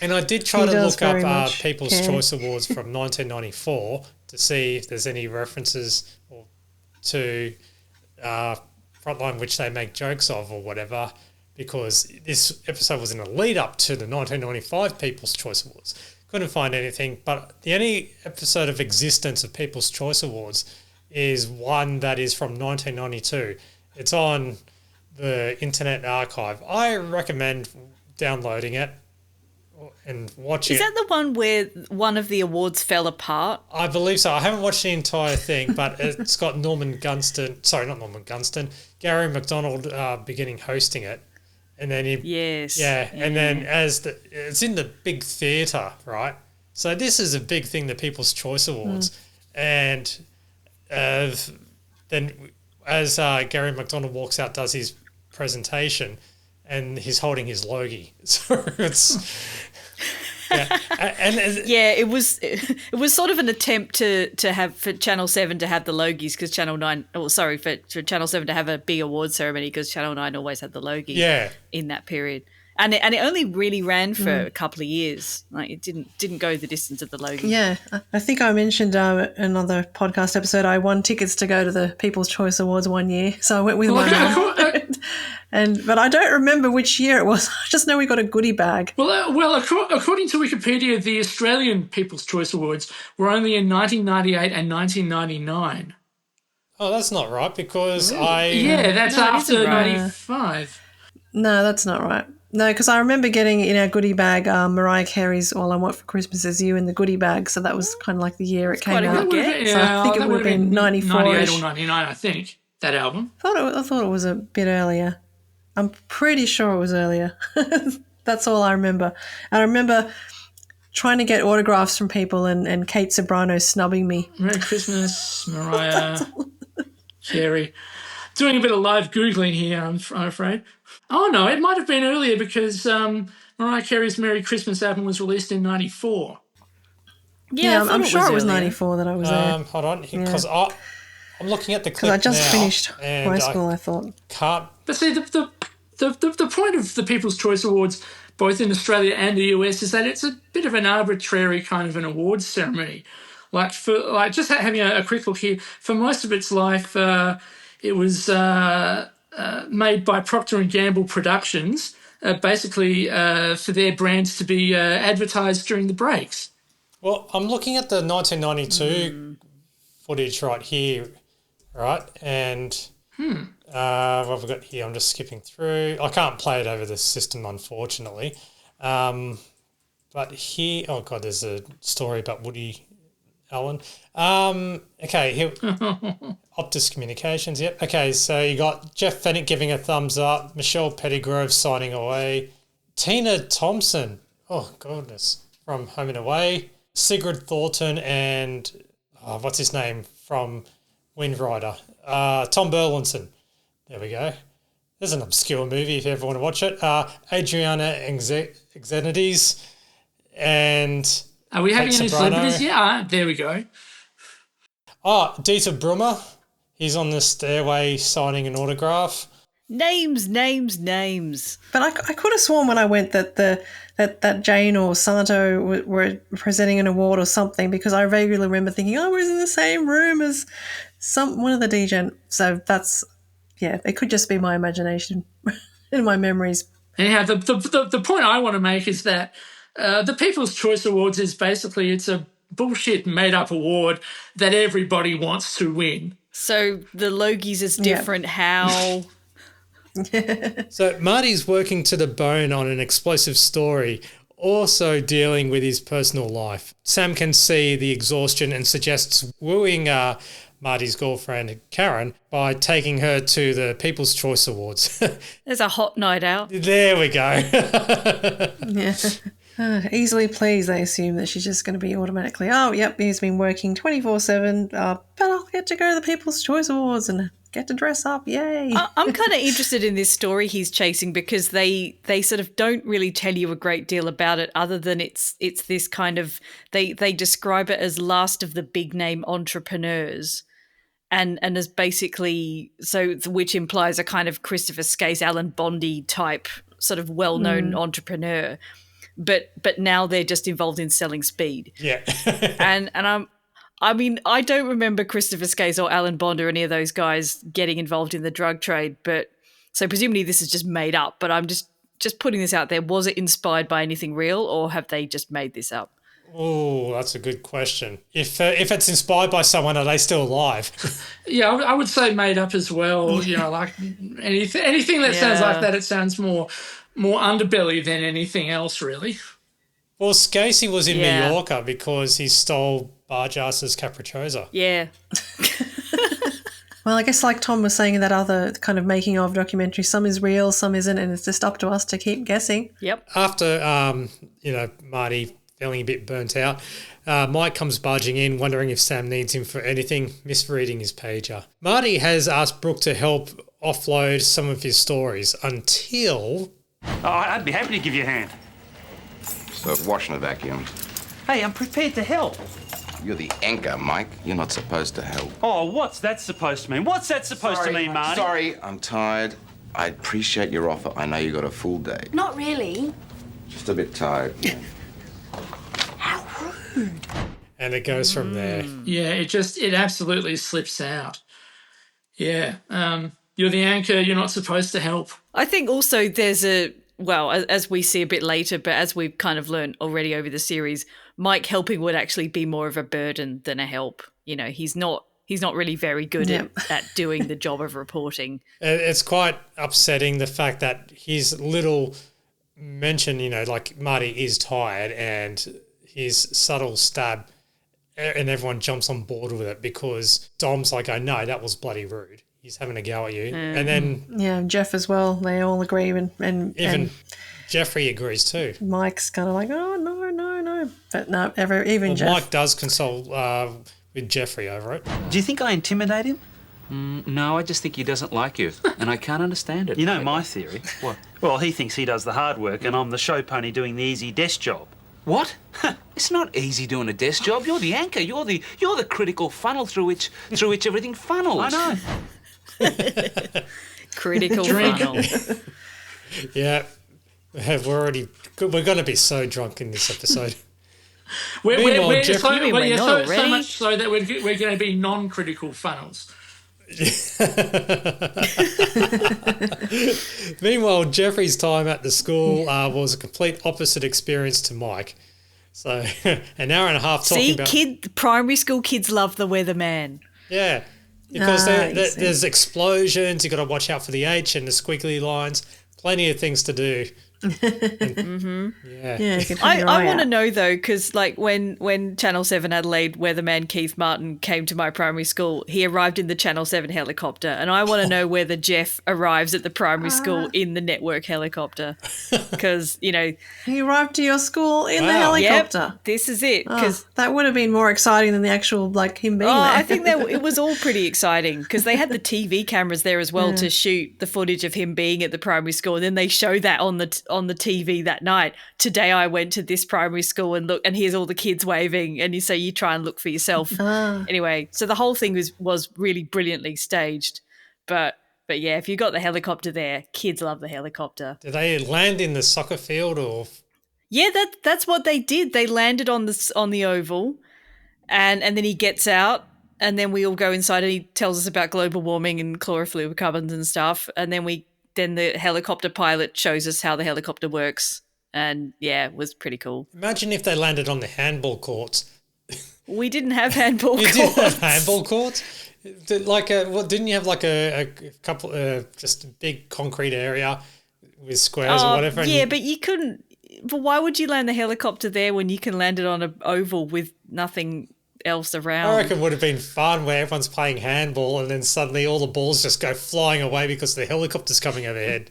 And I did try He to does look up very much People's care. Choice Awards from 1994 to see if there's any references to Frontline which they make jokes of or whatever, because this episode was in a lead up to the 1995 People's Choice Awards. Couldn't find anything, but the only episode of existence of People's Choice Awards is one that is from 1992. It's on the Internet Archive. I recommend downloading it and watching Is that the one where one of the awards fell apart? I believe so. I haven't watched the entire thing, but it's got Gary McDonald beginning hosting it. And then then it's in the big theatre, right? So this is a big thing, the People's Choice Awards. And then as Gary McDonald walks out, does his presentation, and he's holding his logie. So it's... It was sort of an attempt to have for Channel 7 to have the Logies because Channel 9 for Channel 7 to have a big award ceremony because Channel 9 always had the Logie in that period. And it only really ran for a couple of years. Like it didn't go the distance of the Logie. Yeah, I think I mentioned another podcast episode. I won tickets to go to the People's Choice Awards one year, so I went with my mum. But I don't remember which year it was. I just know we got a goodie bag. Well, according to Wikipedia, the Australian People's Choice Awards were only in 1998 and 1999. Oh, that's not right because that's after 95. No, that's not right. No, because I remember getting in our goodie bag Mariah Carey's All I Want for Christmas Is You in the goodie bag, so that was kind of like the year it came out. So I think it would have been 94 98 or 99, I think, that album. I thought it was a bit earlier. I'm pretty sure it was earlier. That's all I remember. And I remember trying to get autographs from people and Kate Sobrano snubbing me. Merry Christmas, Mariah Carey. Doing a bit of live Googling here, I'm afraid. Oh, no, it might have been earlier because Mariah Carey's Merry Christmas album was released in 94. Yeah, I'm sure it was 94 that I was there. Hold on, because I'm looking at the clip because I just now, finished high school, I thought. But see, the point of the People's Choice Awards, both in Australia and the US, is that it's a bit of an arbitrary kind of an awards ceremony. Just having a quick look here, for most of its life, it was made by Procter & Gamble Productions, basically for their brands to be advertised during the breaks. Well, I'm looking at the 1992 footage right here, right? And what have we got here? I'm just skipping through. I can't play it over the system, unfortunately. But here, oh God, there's a story about Woody Allen. Okay, here, Optus Communications, yep. Okay, so you got Jeff Fennick giving a thumbs up, Michelle Pettigrove signing away, Tina Thompson, oh goodness, from Home and Away, Sigrid Thornton and, what's his name, from Wind Rider, Tom Burlinson. There we go. There's an obscure movie if you ever want to watch it. Adriana Xenides and... Are we having Kate any Sobrano. celebrities? Yeah, there we go. Oh, Dieter Brummer. He's on the stairway signing an autograph. Names. But I could have sworn when I went that that Jane or Santo were presenting an award or something, because I vaguely remember thinking, oh, we're in the same room as one of the DGen. So that's, yeah, it could just be my imagination and my memories. Anyhow, the point I want to make is that the People's Choice Awards is basically, it's a bullshit made-up award that everybody wants to win. So the Logies is different. How? So Marty's working to the bone on an explosive story, also dealing with his personal life. Sam can see the exhaustion and suggests wooing Marty's girlfriend, Karen, by taking her to the People's Choice Awards. There's a hot night out. There we go. Yeah. Easily pleased, they assume that she's just going to be automatically, oh, yep, he's been working 24/7, but I'll get to go to the People's Choice Awards and get to dress up, yay. I'm kind of interested in this story he's chasing, because they sort of don't really tell you a great deal about it, other than it's this kind of, they describe it as last of the big name entrepreneurs. And as basically, so which implies a kind of Christopher Skase, Alan Bondy type sort of well-known entrepreneur. But now they're just involved in selling speed. Yeah. and I mean, I don't remember Christopher Skase or Alan Bond or any of those guys getting involved in the drug trade. But so presumably this is just made up. But I'm just putting this out there. Was it inspired by anything real, or have they just made this up? Oh, that's a good question. If it's inspired by someone, are they still alive? Yeah, I would say made up as well. You know, like anything that sounds like that, it sounds more underbelly than anything else, really. Well, Scasey was in Mallorca because he stole Barjass's Capricciosa. Yeah. Well, I guess like Tom was saying in that other kind of making of documentary, some is real, some isn't, and it's just up to us to keep guessing. Yep. After, Marty feeling a bit burnt out, Mike comes barging in, wondering if Sam needs him for anything, misreading his pager. Marty has asked Brooke to help offload some of his stories until... Oh, I'd be happy to give you a hand. So, washing a vacuum. Hey, I'm prepared to help. You're the anchor, Mike. You're not supposed to help. Oh, what's that supposed to mean? What's that supposed to mean, Marty? Sorry, I'm tired. I appreciate your offer. I know you got a full day. Not really. Just a bit tired. How rude. And it goes from there. Yeah, it absolutely slips out. Yeah. You're the anchor, you're not supposed to help. I think also there's as we see a bit later, but as we've kind of learned already over the series, Mike helping would actually be more of a burden than a help. You know, he's not really very good at doing the job of reporting. It's quite upsetting, the fact that his little mention, like Marty is tired, and his subtle stab, and everyone jumps on board with it because Dom's like, oh no, that was bloody rude. He's having a go at you. And then... Yeah, Jeff as well. They all agree. And even Jeffrey agrees too. Mike's kind of like, oh, no. But no, even Jeff. Mike does consult with Jeffrey over it. Do you think I intimidate him? No, I just think he doesn't like you, and I can't understand it. You know my theory. What? Well, he thinks he does the hard work, and I'm the show pony doing the easy desk job. What? It's not easy doing a desk job. You're the anchor. You're the critical funnel through which everything funnels. I know. Critical funnel. Yeah, we're going to be so drunk in this episode. We're so much so that we're going to be non-critical funnels. Meanwhile, Jeffrey's time at the school was a complete opposite experience to Mike. So an hour and a half talking about... primary school kids love the weatherman. Yeah, because there's explosions, you've got to watch out for the H and the squiggly lines, plenty of things to do. Yeah. I want to know though, because like when Channel 7 Adelaide weatherman Keith Martin came to my primary school, he arrived in the Channel 7 helicopter, and I want to know whether Jeff arrives at the primary school in the network helicopter, because you know he arrived to your school in the helicopter. Yep, this is it, because that would have been more exciting than the actual him being there. I think that it was all pretty exciting because they had the TV cameras there as well to shoot the footage of him being at the primary school, and then they show that on the TV that night. Today I went to this primary school and look, and here's all the kids waving, and you try and look for yourself. Anyway, so the whole thing was really brilliantly staged. But yeah, if you got the helicopter there, kids love the helicopter. Did they land in the soccer field or? Yeah, that's what they did. They landed on the oval, and then he gets out, and then we all go inside, and he tells us about global warming and chlorofluorocarbons and stuff, and then the helicopter pilot shows us how the helicopter works. And yeah, it was pretty cool. Imagine if they landed on the handball courts. We didn't have handball courts. You didn't have handball courts? Didn't you have like a couple, just a big concrete area with squares or whatever? Yeah, but you couldn't. But why would you land the helicopter there when you can land it on an oval with nothing else around? I reckon it would have been fun where everyone's playing handball and then suddenly all the balls just go flying away because the helicopter's coming overhead.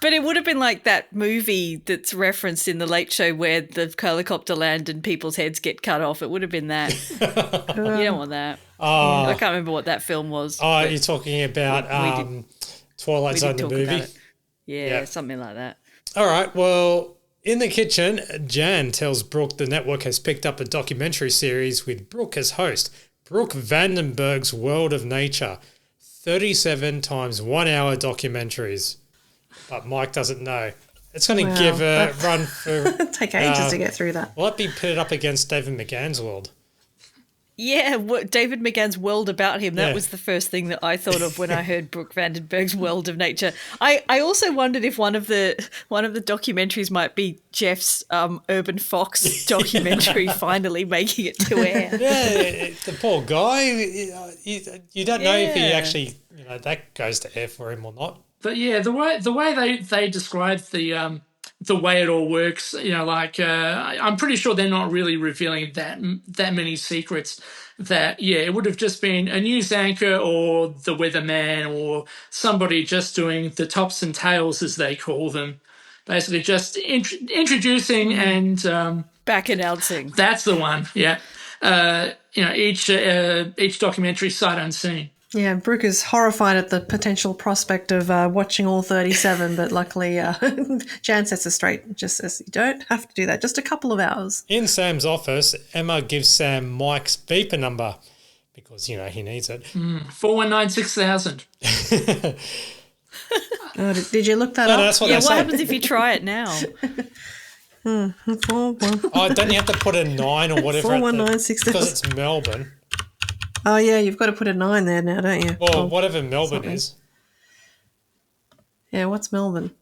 But it would have been like that movie that's referenced in The Late Show where the helicopter lands and people's heads get cut off. It would have been that. You don't want that. I can't remember what that film was. Oh, you're talking about Twilight Zone, the movie? Yeah, something like that. All right, well, in the kitchen, Jan tells Brooke the network has picked up a documentary series with Brooke as host. Brooke Vandenberg's World of Nature. 37 times 1 hour documentaries. But Mike doesn't know. It's going to give a run for... take ages to get through that. Will it be pitted up against David McGann's world? Yeah, David McGann's world about him. That was the first thing that I thought of when I heard Brooke Vandenberg's World of Nature. I also wondered if one of the documentaries might be Jeff's Urban Fox documentary finally making it to air. Yeah, the poor guy. You don't know if he actually, that goes to air for him or not. But yeah, the way they describe the way it all works, I'm pretty sure they're not really revealing that many secrets. That it would have just been a news anchor or the weatherman or somebody just doing the tops and tails as they call them, basically just introducing and back announcing. That's the one. Yeah, each documentary sight unseen. Yeah, Brooke is horrified at the potential prospect of watching all 37, but luckily Jan sets her straight, just says, you don't have to do that, just a couple of hours. In Sam's office, Emma gives Sam Mike's beeper number because, he needs it. 419-6000. Did you look that up? That's what what happens if you try it now? Don't you have to put a 9 or whatever? 419-6000. Because it's Melbourne. Oh, yeah, you've got to put a 9 there now, don't you? Well, whatever Melbourne is. Yeah, what's Melbourne?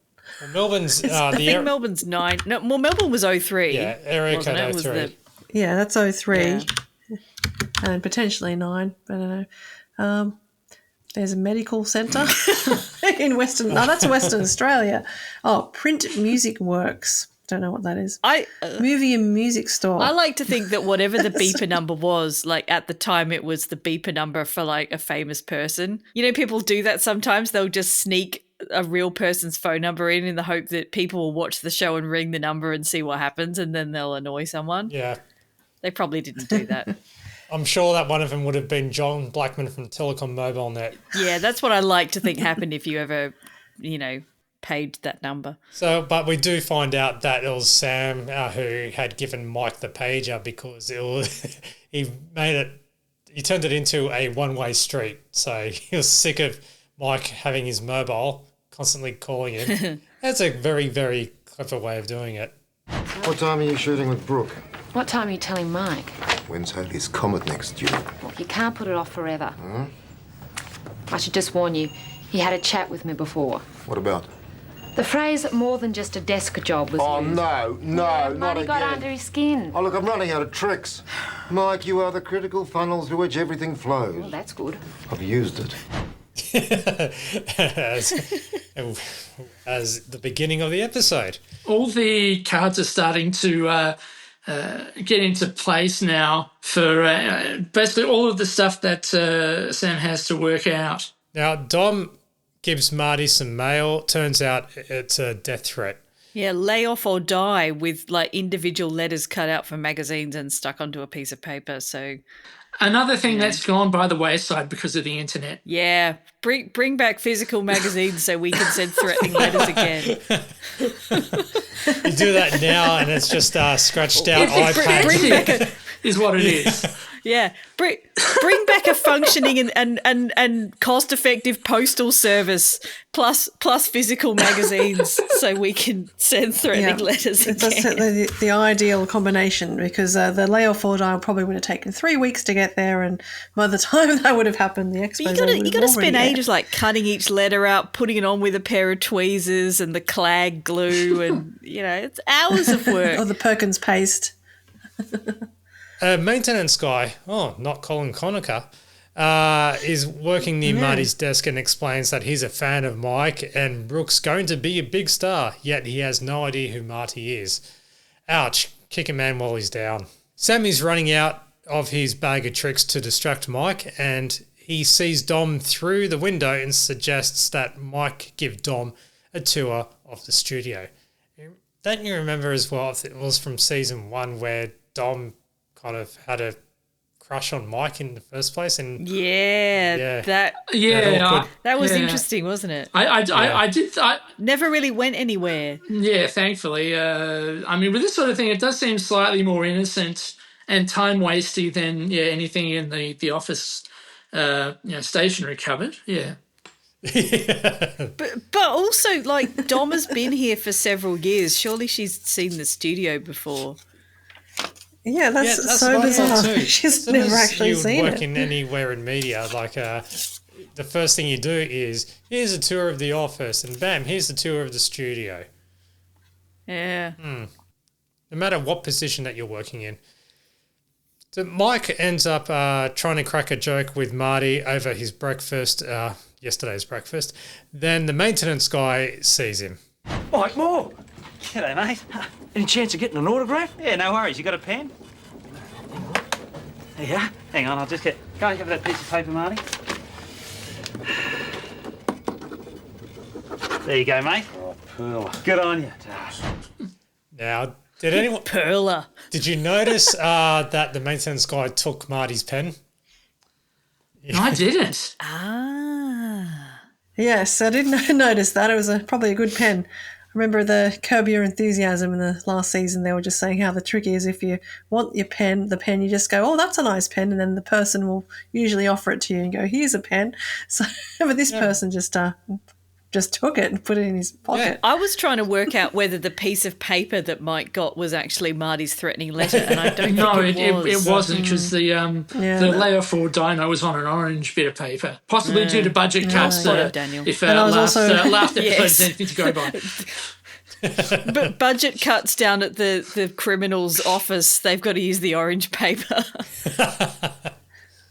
Well, Melbourne's... I think Melbourne's 9. No, well, Melbourne was 03. Yeah, area code 03. Yeah, that's 03. Yeah. And potentially 9, but I don't know. There's a medical centre in Western... No, that's Western Australia. Oh, Print Music Works. Don't know what that is. Movie and music store. I like to think that whatever the beeper number was, like at the time it was the beeper number for like a famous person. People do that sometimes. They'll just sneak a real person's phone number in the hope that people will watch the show and ring the number and see what happens, and then they'll annoy someone. Yeah. They probably didn't do that. I'm sure that one of them would have been John Blackman from Telecom Mobile Net. Yeah, that's what I like to think happened if you ever, paid that number. So, but we do find out that it was Sam who had given Mike the pager because he turned it into a one-way street. So he was sick of Mike having his mobile constantly calling him. That's a very, very clever way of doing it. What time are you shooting with Brooke? What time are you telling Mike? When's Halley's Comet next, Julie? Well, you can't put it off forever. Huh? I should just warn you, he had a chat with me before. What about? The phrase more than just a desk job was Oh, used. no, not Money again. got under his skin. Oh, look, I'm running out of tricks. Mike, you are the critical funnel through which everything flows. Well, that's good. I've used it. as the beginning of the episode. All the cards are starting to get into place now for basically all of the stuff that Sam has to work out. Now, Dom gives Marty some mail. Turns out it's a death threat. Yeah, lay off or die with like individual letters cut out from magazines and stuck onto a piece of paper. So another thing that's gone by the wayside because of the internet. Yeah, bring back physical magazines so we can send threatening letters again. You do that now, and it's just scratched out iPad. Bring back is what it is. Yeah, bring back a functioning and cost-effective postal service plus physical magazines so we can send threatening letters again. That's the ideal combination, because the layoff or die probably would have taken 3 weeks to get there, and by the time that would have happened, the expose would have you got to spend ages like cutting each letter out, putting it on with a pair of tweezers and the clag glue, and it's hours of work. Or the Perkins paste. A maintenance guy, not Colin Conacher, is working near Marty's desk and explains that he's a fan of Mike and Brooke's going to be a big star, yet he has no idea who Marty is. Ouch, kick a man while he's down. Sammy's running out of his bag of tricks to distract Mike, and he sees Dom through the window and suggests that Mike give Dom a tour of the studio. Don't you remember as well, it was from season 1 where Dom kind of had a crush on Mike in the first place, and that was interesting, wasn't it? I did. Never really went anywhere. Yeah, thankfully. I mean, with this sort of thing, it does seem slightly more innocent and time wasty than anything in the office, stationery cupboard. Yeah. But also, like, Dom has been here for several years. Surely she's seen the studio before. Yeah, that's so bizarre. She's never actually seen it. Working anywhere in media, like the first thing you do is, here's a tour of the office, and bam, here's the tour of the studio. Yeah. No matter what position that you're working in. So Mike ends up trying to crack a joke with Marty over his breakfast, yesterday's breakfast. Then the maintenance guy sees him. Mike Moore! G'day, mate. Any chance of getting an autograph? Yeah, no worries. You got a pen? There you are. Hang on, I'll just go and get that piece of paper, Marty. There you go, mate. Oh, Perla. Good on you. Now, did anyone... Perla. Did you notice that the maintenance guy took Marty's pen? No, I didn't. Yes, I didn't notice that. It was probably a good pen. I remember the Curb Your Enthusiasm in the last season. They were just saying how the trick is, if you want the pen, you just go, oh, that's a nice pen, and then the person will usually offer it to you and go, here's a pen. So, but this person just took it and put it in his pocket. Yeah. I was trying to work out whether the piece of paper that Mike got was actually Marty's threatening letter, and I don't think it was. It wasn't, because the layoff or dino was on an orange bit of paper, possibly due to budget cuts. Daniel. If last episode is anything to go by. But budget cuts down at the criminal's office, they've got to use the orange paper.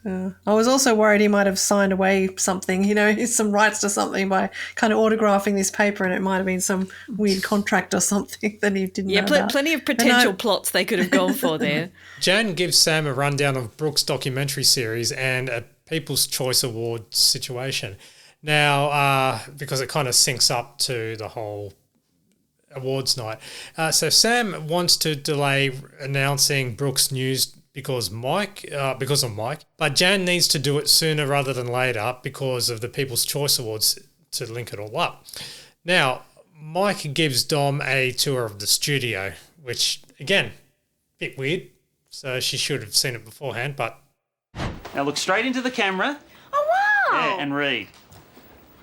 I was also worried he might have signed away something, some rights to something by kind of autographing this paper, and it might have been some weird contract or something that he didn't know about. Plenty of potential plots they could have gone for there. Jan gives Sam a rundown of Brooke's documentary series and a People's Choice Award situation. Now, because it kind of syncs up to the whole awards night. So Sam wants to delay announcing Brooke's news because of Mike, but Jan needs to do it sooner rather than later because of the People's Choice Awards to link it all up. Now, Mike gives Dom a tour of the studio, which, again, a bit weird, so she should have seen it beforehand, but... Now look straight into the camera. Oh, wow! Yeah, and read.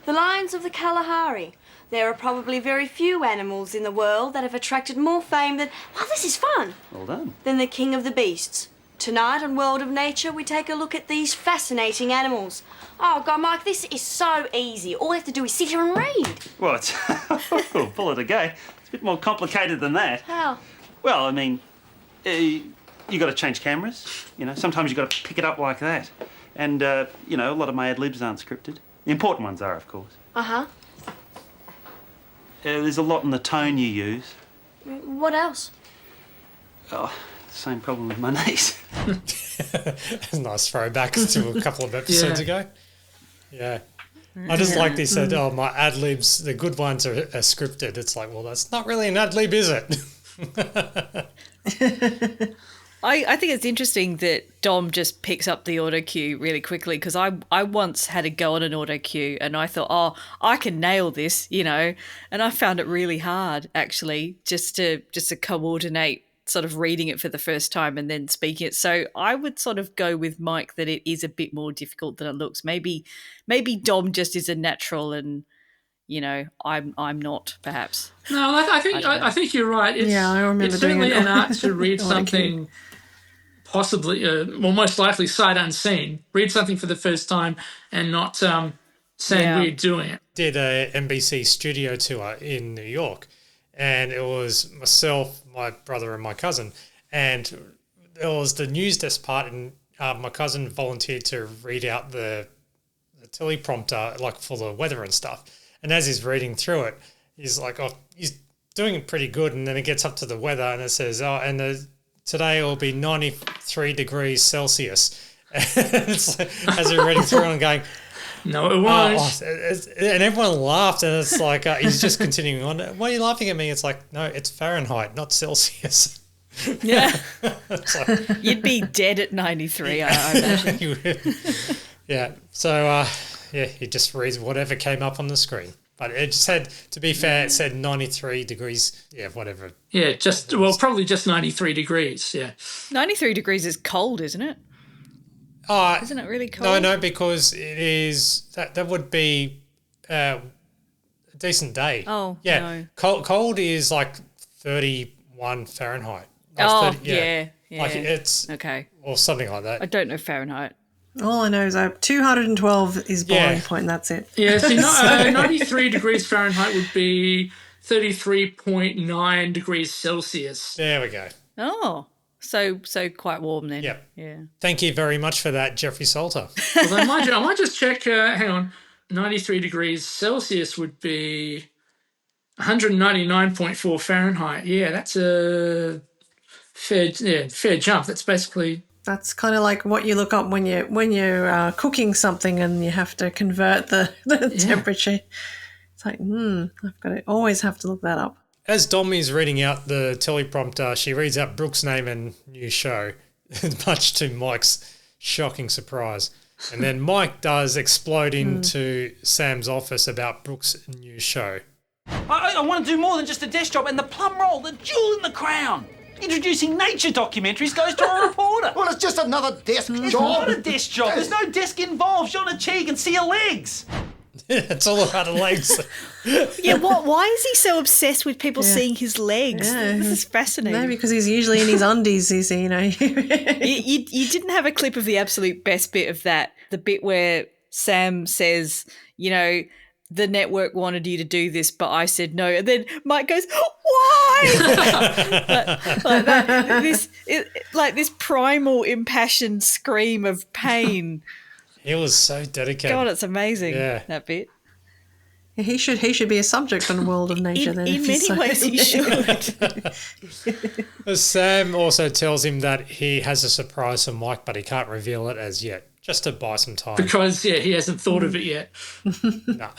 The lions of the Kalahari. There are probably very few animals in the world that have attracted more fame than... Wow, this is fun! Well done. ...than the king of the beasts. Tonight on World of Nature, we take a look at these fascinating animals. Oh, God, Mike, this is so easy. All we have to do is sit here and read. Well, it's pull it a go. It's a bit more complicated than that. How? Well, I mean, you got to change cameras. You know, sometimes you got to pick it up like that. And you know, a lot of my ad libs aren't scripted. The important ones are, of course. Uh-huh. There's a lot in the tone you use. What else? Oh, same problem with my niece. Nice throwbacks to a couple of episodes ago. Yeah. I just like they said, oh, my ad libs, the good ones are scripted. It's like, well, that's not really an ad lib, is it? I think it's interesting that Dom just picks up the auto cue really quickly, because I once had a go on an auto cue and I thought, oh, I can nail this, you know, and I found it really hard actually just to coordinate sort of reading it for the first time and then speaking it. So I would sort of go with Mike that it is a bit more difficult than it looks. Maybe Dom just is a natural and, you know, I'm not, perhaps. No, I think you're right. I remember it's doing certainly it. an art to read something possibly, well, most likely sight unseen. Read something for the first time and not saying we're doing it. Did a NBC studio tour in New York, and it was myself, my brother, and my cousin, and it was the news desk part, and my cousin volunteered to read out the teleprompter, like for the weather and stuff. And as he's reading through it, he's like, oh, he's doing it pretty good. And then it gets up to the weather and it says, oh, and today it will be 93 degrees Celsius. It's like, as we're reading through and going, no, it won't. And everyone laughed, and it's like, he's just continuing on. Why are you laughing at me? It's like, no, it's Fahrenheit, not Celsius. Yeah. Like, you'd be dead at 93, I imagine. You would. Yeah. So, he just reads whatever came up on the screen. But it just said, to be fair, it said 93 degrees. Yeah, whatever. Yeah, probably just 93 degrees. Yeah. 93 degrees is cold, isn't it? Isn't it really cold? No, because it is, that would be a decent day. Oh, yeah. no. Cold is like 31 Fahrenheit. Like 30, yeah. Like it's, okay. Or something like that. I don't know Fahrenheit. All I know is 212 is boiling point, and that's it. Yeah, see, 93 degrees Fahrenheit would be 33.9 degrees Celsius. There we go. Oh, so quite warm then. Yep. Yeah. Thank you very much for that, Jeffrey Salter. Well, I might just check. Hang on, 93 degrees Celsius would be 199.4 Fahrenheit. Yeah, that's a fair jump. That's basically. That's kind of like what you look up when you're cooking something and you have to convert the temperature. It's like, I've got to always have to look that up. As Dom is reading out the teleprompter, she reads out Brooke's name and new show, much to Mike's shocking surprise. And then Mike does explode into Sam's office about Brooke's new show. I want to do more than just a desk job, and the plum roll, the jewel in the crown. Introducing nature documentaries goes to a reporter. Well, it's just another desk job. It's not a desk job. There's no desk involved. She's on a chair, you can see her legs. It's all about the legs. Yeah, why is he so obsessed with people seeing his legs? Yeah. This is fascinating. No, because he's usually in his undies, you know. You didn't have a clip of the absolute best bit of that, the bit where Sam says, you know, the network wanted you to do this, but I said no. And then Mike goes, why? like this primal, impassioned scream of pain. He was so dedicated. God, it's amazing, that bit. Yeah, he should be a subject on World of Nature then. In many ways he should. Sam also tells him that he has a surprise for Mike, but he can't reveal it as yet, just to buy some time. Because, he hasn't thought of it yet. No.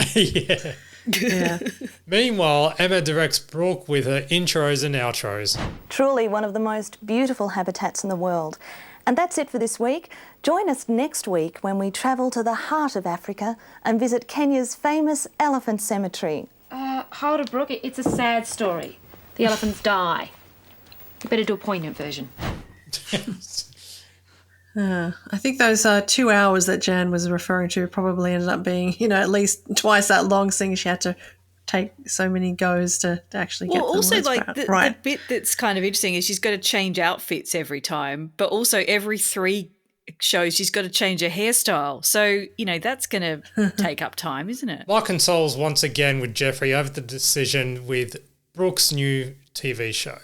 Yeah. Meanwhile, Emma directs Brooke with her intros and outros. Truly one of the most beautiful habitats in the world. And that's it for this week. Join us next week when we travel to the heart of Africa and visit Kenya's famous elephant cemetery. Hold it, Brooke. It's a sad story. The elephants die. You better do a poignant version. I think those 2 hours that Jan was referring to probably ended up being, at least twice that long, seeing she had to take so many goes to actually get them. Also, That's like right. the bit that's kind of interesting is she's got to change outfits every time, but also every 3 shows she's got to change her hairstyle. So, that's going to take up time, isn't it? My consoles once again with Jeffrey over the decision with Brooke's new TV show.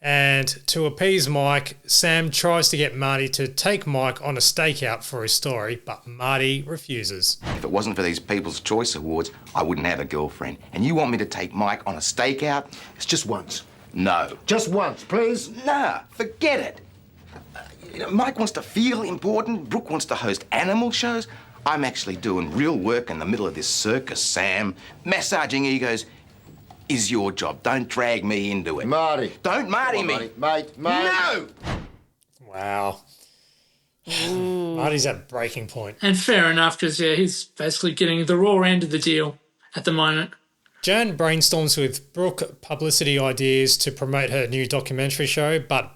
And to appease Mike, Sam tries to get Marty to take Mike on a stakeout for his story, but Marty refuses. If it wasn't for these People's Choice Awards, I wouldn't have a girlfriend. And you want me to take Mike on a stakeout? It's just once. No. Just once, please. Nah, forget it. Mike wants to feel important. Brooke wants to host animal shows. I'm actually doing real work in the middle of this circus, Sam. Massaging egos is your job. Don't drag me into it. Marty. Don't Marty me. Mate. No! Wow. Marty's at breaking point. And fair enough, because, he's basically getting the raw end of the deal at the moment. Jan brainstorms with Brooke publicity ideas to promote her new documentary show, but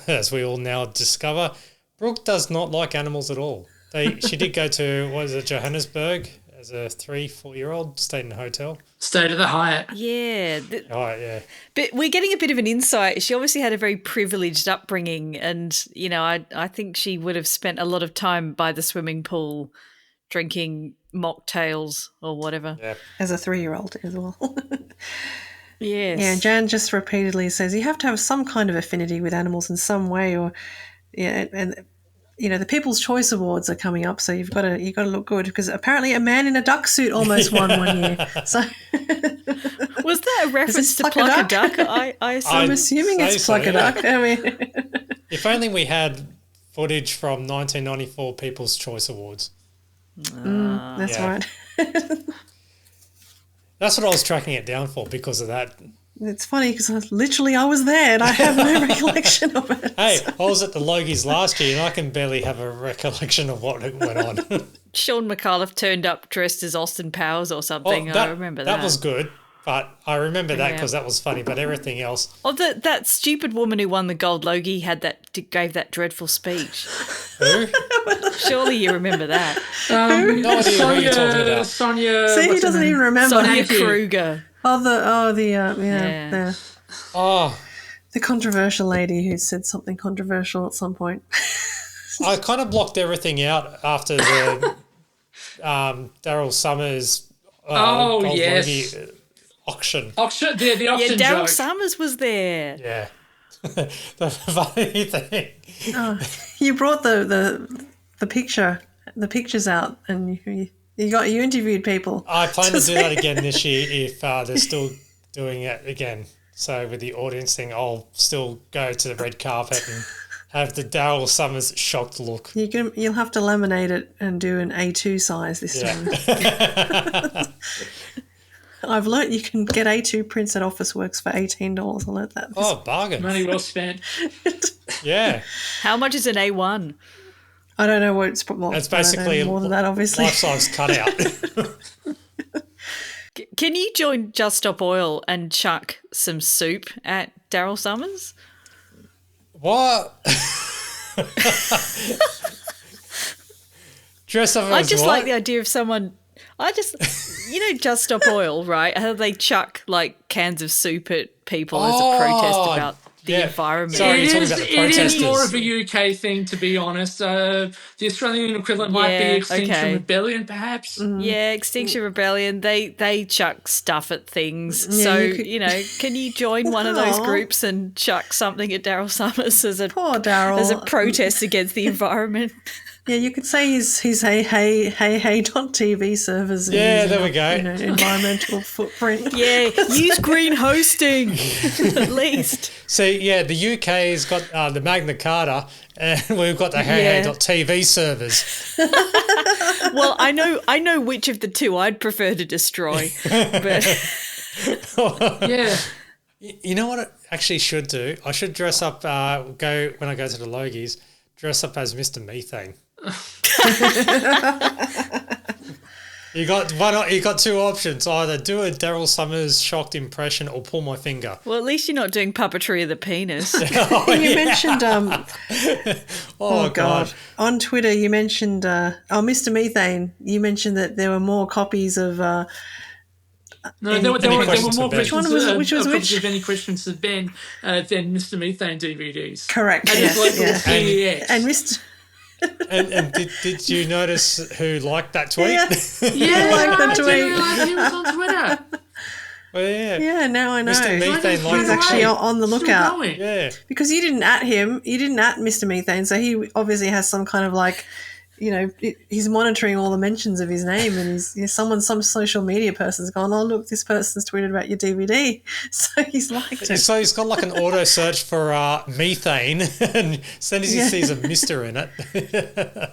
as we all now discover, Brooke does not like animals at all. She did go to, Johannesburg as a 3-4-year-old, stayed in a hotel. Stayed at the Hyatt. Yeah. Yeah. But we're getting a bit of an insight. She obviously had a very privileged upbringing, and, I think she would have spent a lot of time by the swimming pool drinking mocktails or whatever. Yeah. As a 3-year-old as well. Yes. Yeah, Jan just repeatedly says you have to have some kind of affinity with animals in some way, or and the People's Choice Awards are coming up, so you've got to look good, because apparently a man in a duck suit almost won one year. So was that a reference to Pluck a Duck? I'm assuming it's Pluck a Duck. I mean, if only we had footage from 1994 People's Choice Awards. That's right. That's what I was tracking it down for, because of that. It's funny because I was there and I have no recollection of it. Hey, I was at the Logies last year and I can barely have a recollection of what went on. Sean McAuliffe turned up dressed as Austin Powers or something. I remember that. That was good, but I remember that because that was funny, but everything else. Oh, that stupid woman who won the Gold Logie gave that dreadful speech. Who? Surely you remember that. No idea who you're talking about. Sonia. See, he doesn't even remember. Sonia Kruger. The controversial lady who said something controversial at some point. I kind of blocked everything out after the Daryl Summers Gold Logie auction. The auction Daryl joke. Summers was there. Yeah. The funny thing. You brought the pictures out, and you interviewed people. I plan to do that again this year if they're still doing it again. So with the audience thing, I'll still go to the red carpet and have the Daryl Summers shocked look. You'll have to laminate it and do an A2 size this time. I've learnt you can get A2 prints at Officeworks for $18. I learnt that. Bargain. Money well spent. Yeah. How much is an A1? I don't know what it's basically more than that, obviously. Life-size cutout. Can you join Just Stop Oil and chuck some soup at Daryl Summers? What? Dress up as I just what? like the idea of someone. Just Stop Oil, right? How they chuck like cans of soup at people as a protest about the environment. Sorry, you're talking about the protesters. It is more of a UK thing, to be honest. The Australian equivalent might be Extinction Rebellion, perhaps. Yeah, Extinction Rebellion. They chuck stuff at things. So can you join one of those groups and chuck something at Daryl Summers as a protest against the environment? Yeah, you could say his hey.tv servers. Yeah, there we go. Environmental footprint. Yeah, use green hosting at least. See, the UK's got the Magna Carta, and we've got the hey.tv servers. Well, I know which of the two I'd prefer to destroy, but yeah. You know what I actually should do? I should dress up. When I go to the Logies, dress up as Mr. Methane. You got two options: either do a Daryl Summers shocked impression or pull my finger. Well, at least you're not doing puppetry of the penis. You mentioned oh God. On Twitter you mentioned Mr. Methane, you mentioned that there were more copies of No, there were more questions. Which one was which? Of any questions to Ben than Mr. Methane DVDs. Correct. At his local CEX. And Mr. And did you notice who liked that tweet? Yeah, I liked the tweet. didn't realise he was on Twitter. Well, yeah. Yeah, now I know. Mr. Methane He's actually on the lookout. Yeah. Because you didn't at him. You didn't at Mr. Methane, so he obviously has some kind of like, you know, he's monitoring all the mentions of his name, and some social media person's gone, oh, look, this person's tweeted about your DVD. So he's liked it. So he's got like an auto search for methane, and as soon as he sees a Mr. in it.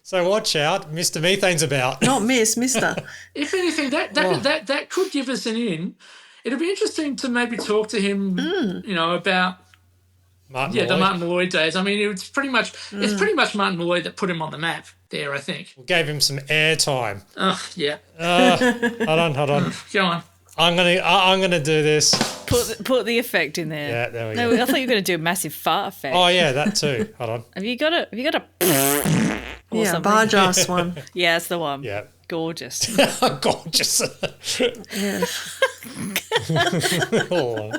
So watch out, Mr. Methane's about. Not Miss, Mr. If anything, that could give us an in. It'd be interesting to maybe talk to him, you know, about the Martin Malloy days. I mean, it's pretty much Martin Malloy that put him on the map there, I think. We gave him some airtime. Oh, yeah. Hold on. Go on. I'm gonna do this. Put the effect in there. Yeah, there we No, go. I thought you were going to do a massive fart effect. Oh yeah, that too. Hold on. Have you got a or Yeah, something? Barjas one. Yeah, that's the one. Yeah. Gorgeous. Gorgeous. Yeah. Oh.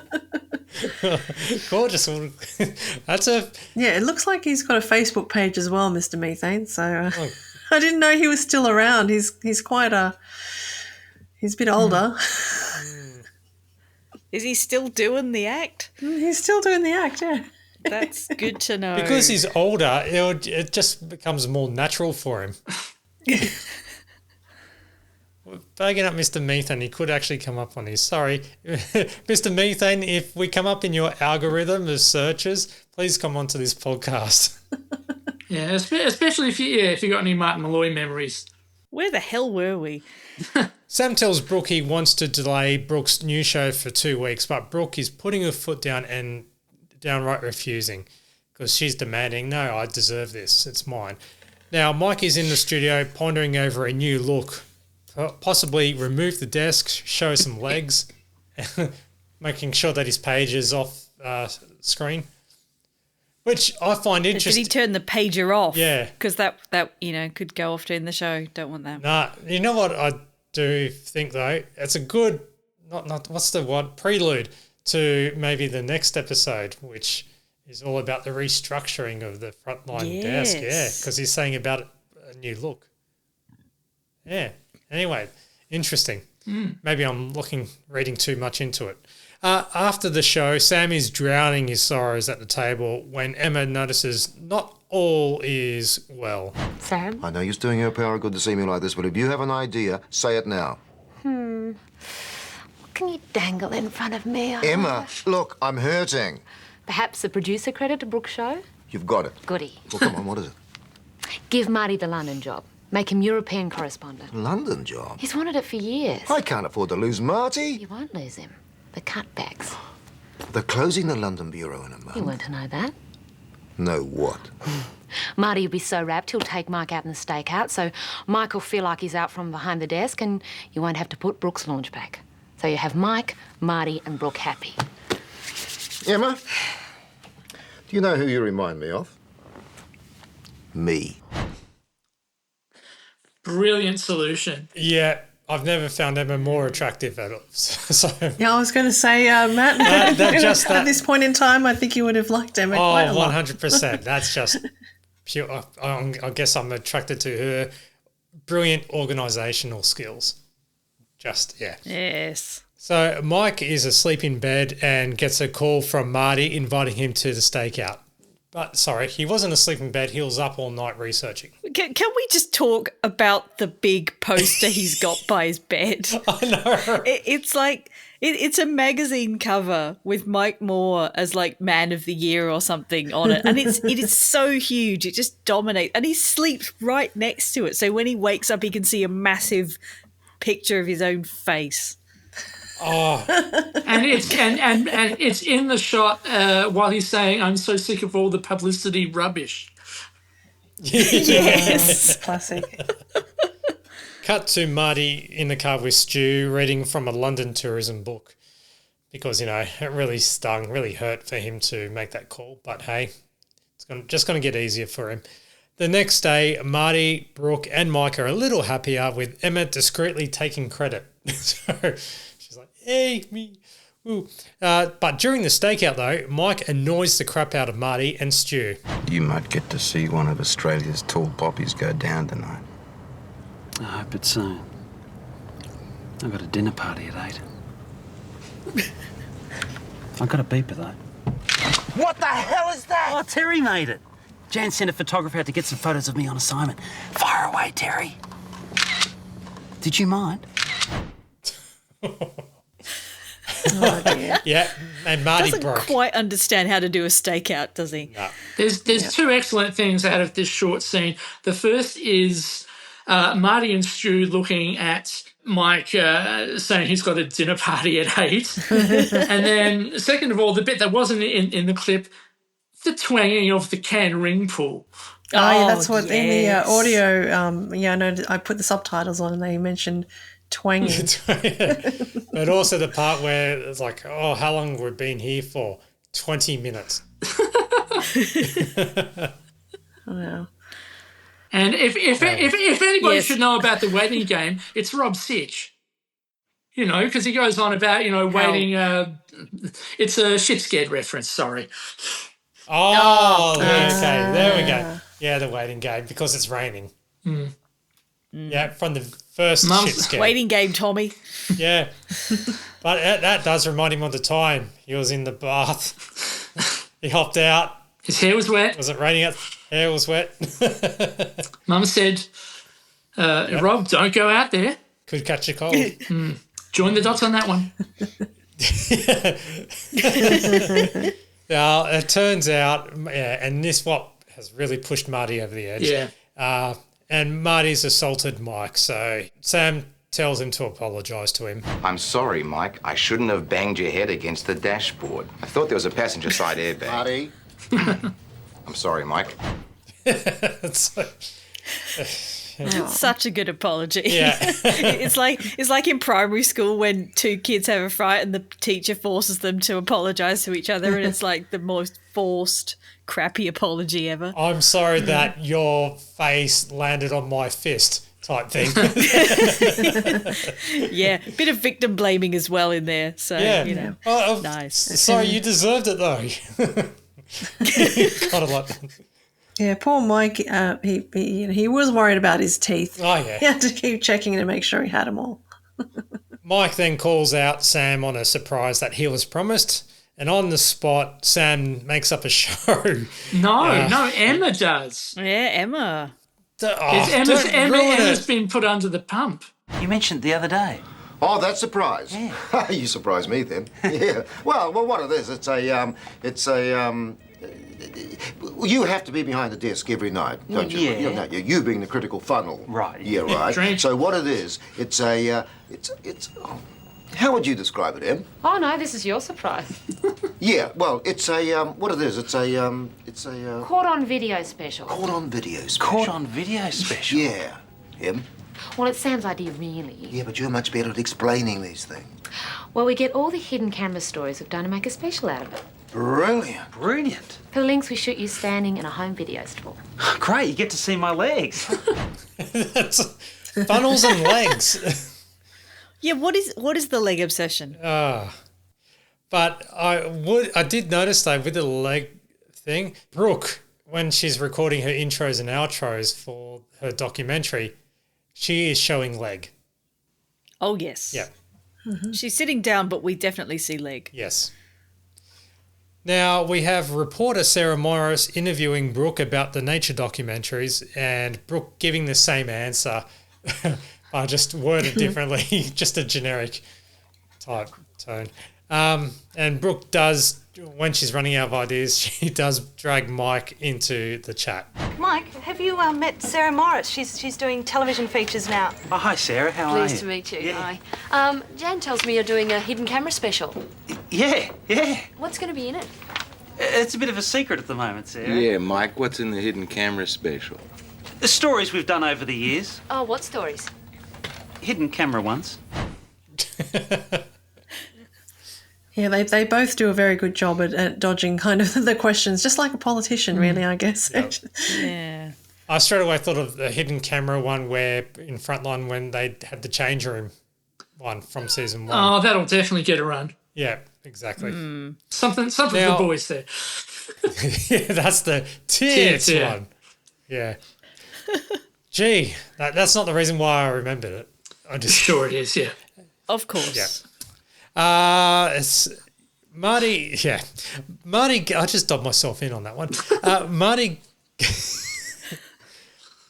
Gorgeous. That's a... Yeah, it looks like he's got a Facebook page as well, Mr. Methane. So I didn't know he was still around. He's quite he's a bit older. Is he still doing the act? He's still doing the act, yeah. That's good to know. Because he's older, it just becomes more natural for him. Bagging up Mr. Methane, he could actually come up on his. Sorry, Mr. Methane, if we come up in your algorithm of searches, please come onto this podcast. Yeah, especially if you got any Martin Malloy memories. Where the hell were we? Sam tells Brooke he wants to delay Brooke's new show for 2 weeks, but Brooke is putting her foot down and downright refusing because she's demanding, no, I deserve this. It's mine. Now, Mike is in the studio pondering over a new look. Possibly remove the desk, show some legs, making sure that his page is off screen, which I find interesting. Did he turn the pager off? Yeah. Because that could go off during the show. Don't want that. Nah, you know what I do think though? It's a good, not what's the word, prelude to maybe the next episode, which is all about the restructuring of the Frontline desk. Yeah, because he's saying about a new look. Yeah. Anyway, interesting. Maybe I'm reading too much into it. After the show, Sam is drowning his sorrows at the table when Emma notices not all is well. Sam? I know you're doing your power good to see me like this, but if you have an idea, say it now. What can you dangle in front of me? Emma, look, I'm hurting. Perhaps the producer credit to Brooke's show? You've got it. Goody. Well, come on, what is it? Give Marty the London job. Make him European correspondent. London job? He's wanted it for years. I can't afford to lose Marty. You won't lose him. The cutbacks. They're closing the London bureau in a month. You weren't to know that. Know what? Marty will be so rapt he'll take Mike out in the stakeout, so Mike will feel like he's out from behind the desk and you won't have to put Brooke's launch back. So you have Mike, Marty and Brooke happy. Emma, do you know who you remind me of? Me. Brilliant solution. Yeah, I've never found Emma more attractive at all. So Yeah, I was going to say, Matt, at this point in time, I think you would have liked Emma quite a lot. 100%. That's just pure. I guess I'm attracted to her brilliant organisational skills. Just, yeah. Yes. So Mike is asleep in bed and gets a call from Marty inviting him to the stakeout. But, sorry, he wasn't asleep in bed. He was up all night researching. Can we just talk about the big poster he's got by his bed? I know. It's like, it's a magazine cover with Mike Moore as like Man of the Year or something on it. And it is so huge. It just dominates. And he sleeps right next to it. So when he wakes up, he can see a massive picture of his own face. Oh, and it's in the shot while he's saying, "I'm so sick of all the publicity rubbish." Yes, classic. Cut to Marty in the car with Stu reading from a London tourism book because, it really stung, really hurt for him to make that call. But hey, it's just going to get easier for him. The next day, Marty, Brooke and Mike are a little happier with Emma discreetly taking credit. So she's like, hey, me. Ooh. But during the stakeout, though, Mike annoys the crap out of Marty and Stu. You might get to see one of Australia's tall poppies go down tonight. I hope it's soon. I've got a dinner party at 8. I've got a beeper, though. What the hell is that? Oh, Terry made it. Jan sent a photographer out to get some photos of me on assignment. Fire away, Terry. Did you mind? Oh, dear. Yeah, and Marty doesn't broke. quite understand how to do a stakeout, does he? No. There's two excellent things out of this short scene. The first is Marty and Stu looking at Mike saying he's got a dinner party at 8. And then, second of all, the bit that wasn't in the clip, the twanging of the can ring pull. Oh, yeah, that's what in the audio. I know I put the subtitles on and they mentioned twanging. But also the part where it's like, oh, how long have we been here for? 20 minutes. Wow. And if anybody should know about the wedding game, it's Rob Sitch. You know, because he goes on about, waiting. It's a shit scared reference, sorry. Oh, okay. There we go. Yeah, the waiting game, because it's raining. Mm. Yeah, from the first shit scare. Waiting game, Tommy. Yeah. But that does remind him of the time he was in the bath. He hopped out. His hair was wet. Was it raining out? Hair was wet. Mum said, Rob, don't go out there. Could catch a cold. Join the dots on that one. Now, it turns out, and this what has really pushed Marty over the edge. Yeah. And Marty's assaulted Mike, so Sam tells him to apologise to him. I'm sorry, Mike. I shouldn't have banged your head against the dashboard. I thought there was a passenger side airbag. Marty. I'm sorry, Mike. It's such a good apology. Yeah. it's like in primary school when two kids have a fight and the teacher forces them to apologise to each other, and it's like the most forced, crappy apology ever. I'm sorry that your face landed on my fist type thing. Yeah, bit of victim blaming as well in there. So, yeah. Nice. Sorry, you deserved it though. Kind of like that. Yeah, poor Mike. He was worried about his teeth. Oh yeah. He had to keep checking to make sure he had them all. Mike then calls out Sam on a surprise that he was promised, and on the spot, Sam makes up a show. No, Emma does. Yeah, Emma. Emma's been put under the pump. You mentioned the other day. Oh, that surprise! Yeah. You surprised me then. Yeah. Well, what it is? You have to be behind the desk every night, don't you? Yeah. You being the critical funnel. Right. Yeah, right. Drink. So what it is? It's how would you describe it, Em? Oh, no, this is your surprise. Yeah. Well, it's what it is? It's a Caught on video special. Caught on video special. Caught on video special? Yeah. Em? Well, it sounds idea, really. Yeah, but you're much better at explaining these things. Well, we get all the hidden camera stories we've done to make a special out of it. Brilliant. Brilliant. For the links, we shoot you standing in a home video store. Great, you get to see my legs. That's funnels and legs. Yeah, what is the leg obsession? But I did notice though with the leg thing, Brooke, when she's recording her intros and outros for her documentary, she is showing leg. Oh yes. Yeah. Mm-hmm. She's sitting down, but we definitely see leg. Yes. Now, we have reporter Sarah Morris interviewing Brooke about the nature documentaries, and Brooke giving the same answer, just worded differently, just a generic type tone. And Brooke does, when she's running out of ideas, she does drag Mike into the chat. Mike, have you met Sarah Morris? She's doing television features now. Oh, hi, Sarah. How are you? Pleased to meet you. Yeah. Hi. Jan tells me you're doing a hidden camera special. Yeah. What's going to be in it? It's a bit of a secret at the moment, Sarah. Yeah, Mike, what's in the hidden camera special? The stories we've done over the years. Oh, what stories? Hidden camera ones. Yeah, they both do a very good job at dodging kind of the questions, just like a politician, really, I guess. Yep. Yeah. I straight away thought of the hidden camera one where in Frontline when they had the change room. one from season 1. Oh, that'll definitely get a run. Yeah, exactly. Something for Now- the boys there. Yeah, that's the tits yeah. one. Yeah. Gee, that's not the reason why I remembered it. I just Sure it is, yeah. Of course. Yeah. It's Marty. Yeah, Marty. I just dubbed myself in on that one. Marty.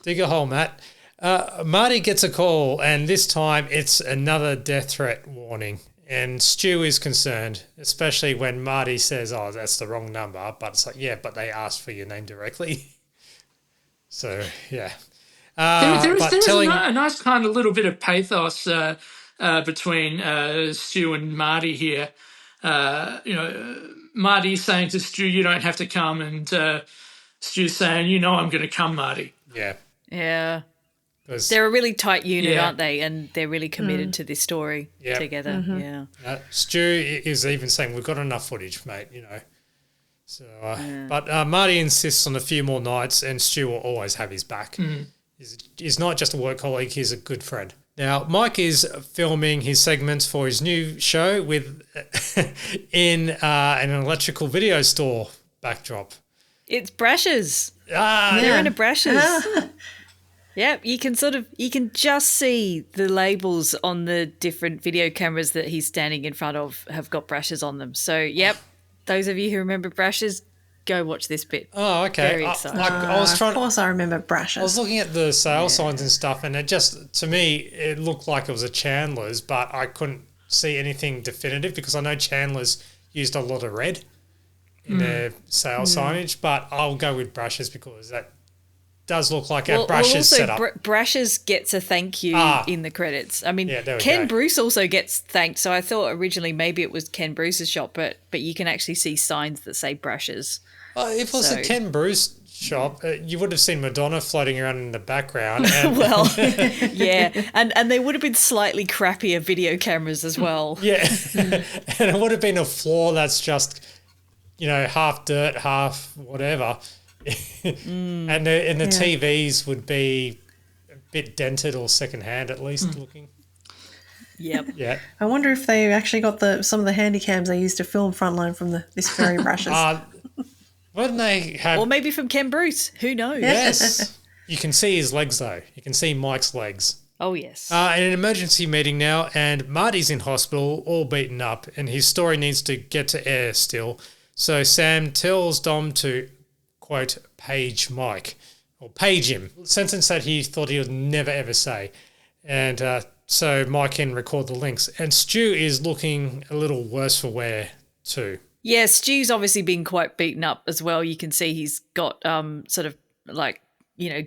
Dig a hole, Matt. Marty gets a call, and this time it's another death threat warning. And Stu is concerned, especially when Marty says, "Oh, that's the wrong number." But it's like, yeah, but they asked for your name directly. So yeah. There is telling- a nice kind of little bit of pathos between Stu and Marty here. Marty's saying to Stu, "You don't have to come," and Stu's saying, "I'm going to come, Marty." Yeah. Yeah. 'Cause- They're a really tight unit, Yeah. aren't they? And they're really committed to this story Yep. together. Yeah. Stu is even saying, "We've got enough footage, mate." So, but Marty insists on a few more nights, and Stu will always have his back. He's not just a work colleague; he's a good friend. Now, Mike is filming his segments for his new show with in an electrical video store backdrop. It's brushes. Ah, They're in a brushes. Yeah, you can just see the labels on the different video cameras that he's standing in front of have got brushes on them. So, yep, those of you who remember brushes, go watch this bit. Oh, okay. Very exciting. I was trying. Of course, I remember brushes. I was looking at the sale signs and stuff, and it just, to me, it looked like it was a Chandler's, but I couldn't see anything definitive because I know Chandler's used a lot of red in their sale signage, but I'll go with brushes because that does look like a brushes also, setup. Brushes gets a thank you in the credits. I mean, Yeah, there we Ken go. Bruce also gets thanked, so I thought originally maybe it was Ken Bruce's shop, but you can actually see signs that say brushes. If it was So- a Ken Bruce shop, you would have seen Madonna floating around in the background. And, Well, yeah, and they would have been slightly crappier video cameras as well. yeah, and it would have been a floor that's just, half dirt, half whatever. And the TVs would be a bit dented or secondhand at least looking. Yep. Yeah. I wonder if they actually got some of the handy cams they used to film Frontline from this very brushes. Wouldn't they have? Or maybe from Ken Bruce. Who knows? Yes. You can see his legs though. You can see Mike's legs. Oh, yes. In an emergency meeting now, and Marty's in hospital, all beaten up, and his story needs to get to air still. So Sam tells Dom to, quote, page Mike, or page him, a sentence that he thought he would never ever say. And so Mike can record the links. And Stu is looking a little worse for wear too. Yeah, Stu's obviously been quite beaten up as well. You can see he's got sort of like,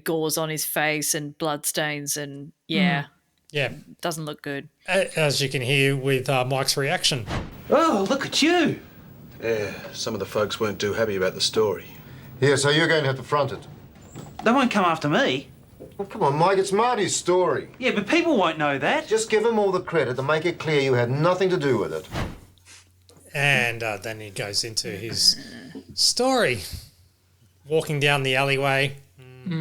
gauze on his face and bloodstains and Yeah. doesn't look good. As you can hear with Mike's reaction. Oh, look at you. Yeah, some of the folks weren't too happy about the story. Yeah, so you're going to have to front it. They won't come after me. Well, come on, Mike, it's Marty's story. Yeah, but people won't know that. Just give him all the credit and make it clear you had nothing to do with it. And then he goes into his story. Walking down the alleyway.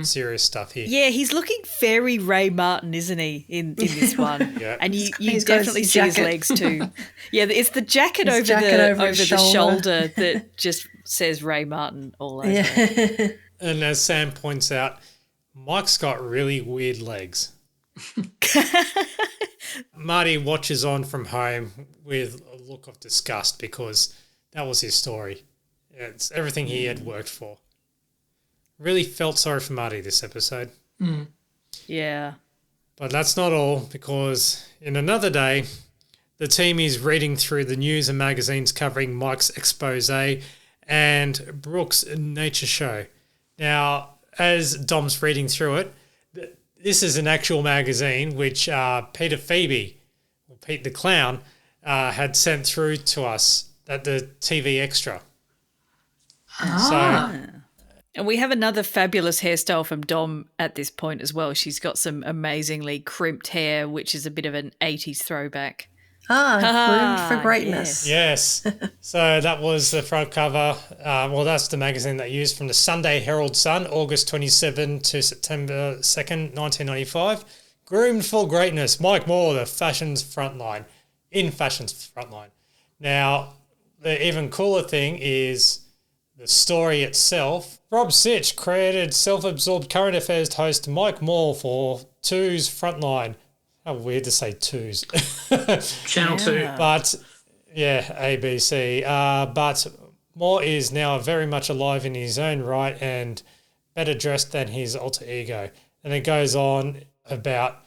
Serious stuff here. Yeah, he's looking very Ray Martin, isn't he, in this one? Yeah. And you He's got his definitely see his jacket. legs too. Yeah, it's the jacket His over jacket over the his shoulder that just says Ray Martin all over. Yeah. And as Sam points out, Mike's got really weird legs. Marty watches on from home with a look of disgust because that was his story. It's everything he had worked for. Really felt sorry for Marty this episode. Yeah. But that's not all, because in another day, the team is reading through the news and magazines covering Mike's expose and Brooke's nature show. Now, as Dom's reading through it, this is an actual magazine which Peter Phoebe, or Pete the Clown, had sent through to us at the TV Extra. So, And we have another fabulous hairstyle from Dom at this point as well. She's got some amazingly crimped hair, which is a bit of an 80s throwback. Groomed for greatness. yes. So that was the front cover. That's the magazine they used from the Sunday Herald Sun, August 27 to September 2nd, 1995. Groomed for greatness. Mike Moore, the fashion's frontline. In fashion's frontline. Now, the even cooler thing is the story itself. Rob Sitch created self-absorbed current affairs host Mike Moore for Two's Frontline. How weird to say Two's. Channel 2. But, yeah, ABC. But Moore is now very much alive in his own right and better dressed than his alter ego. And it goes on about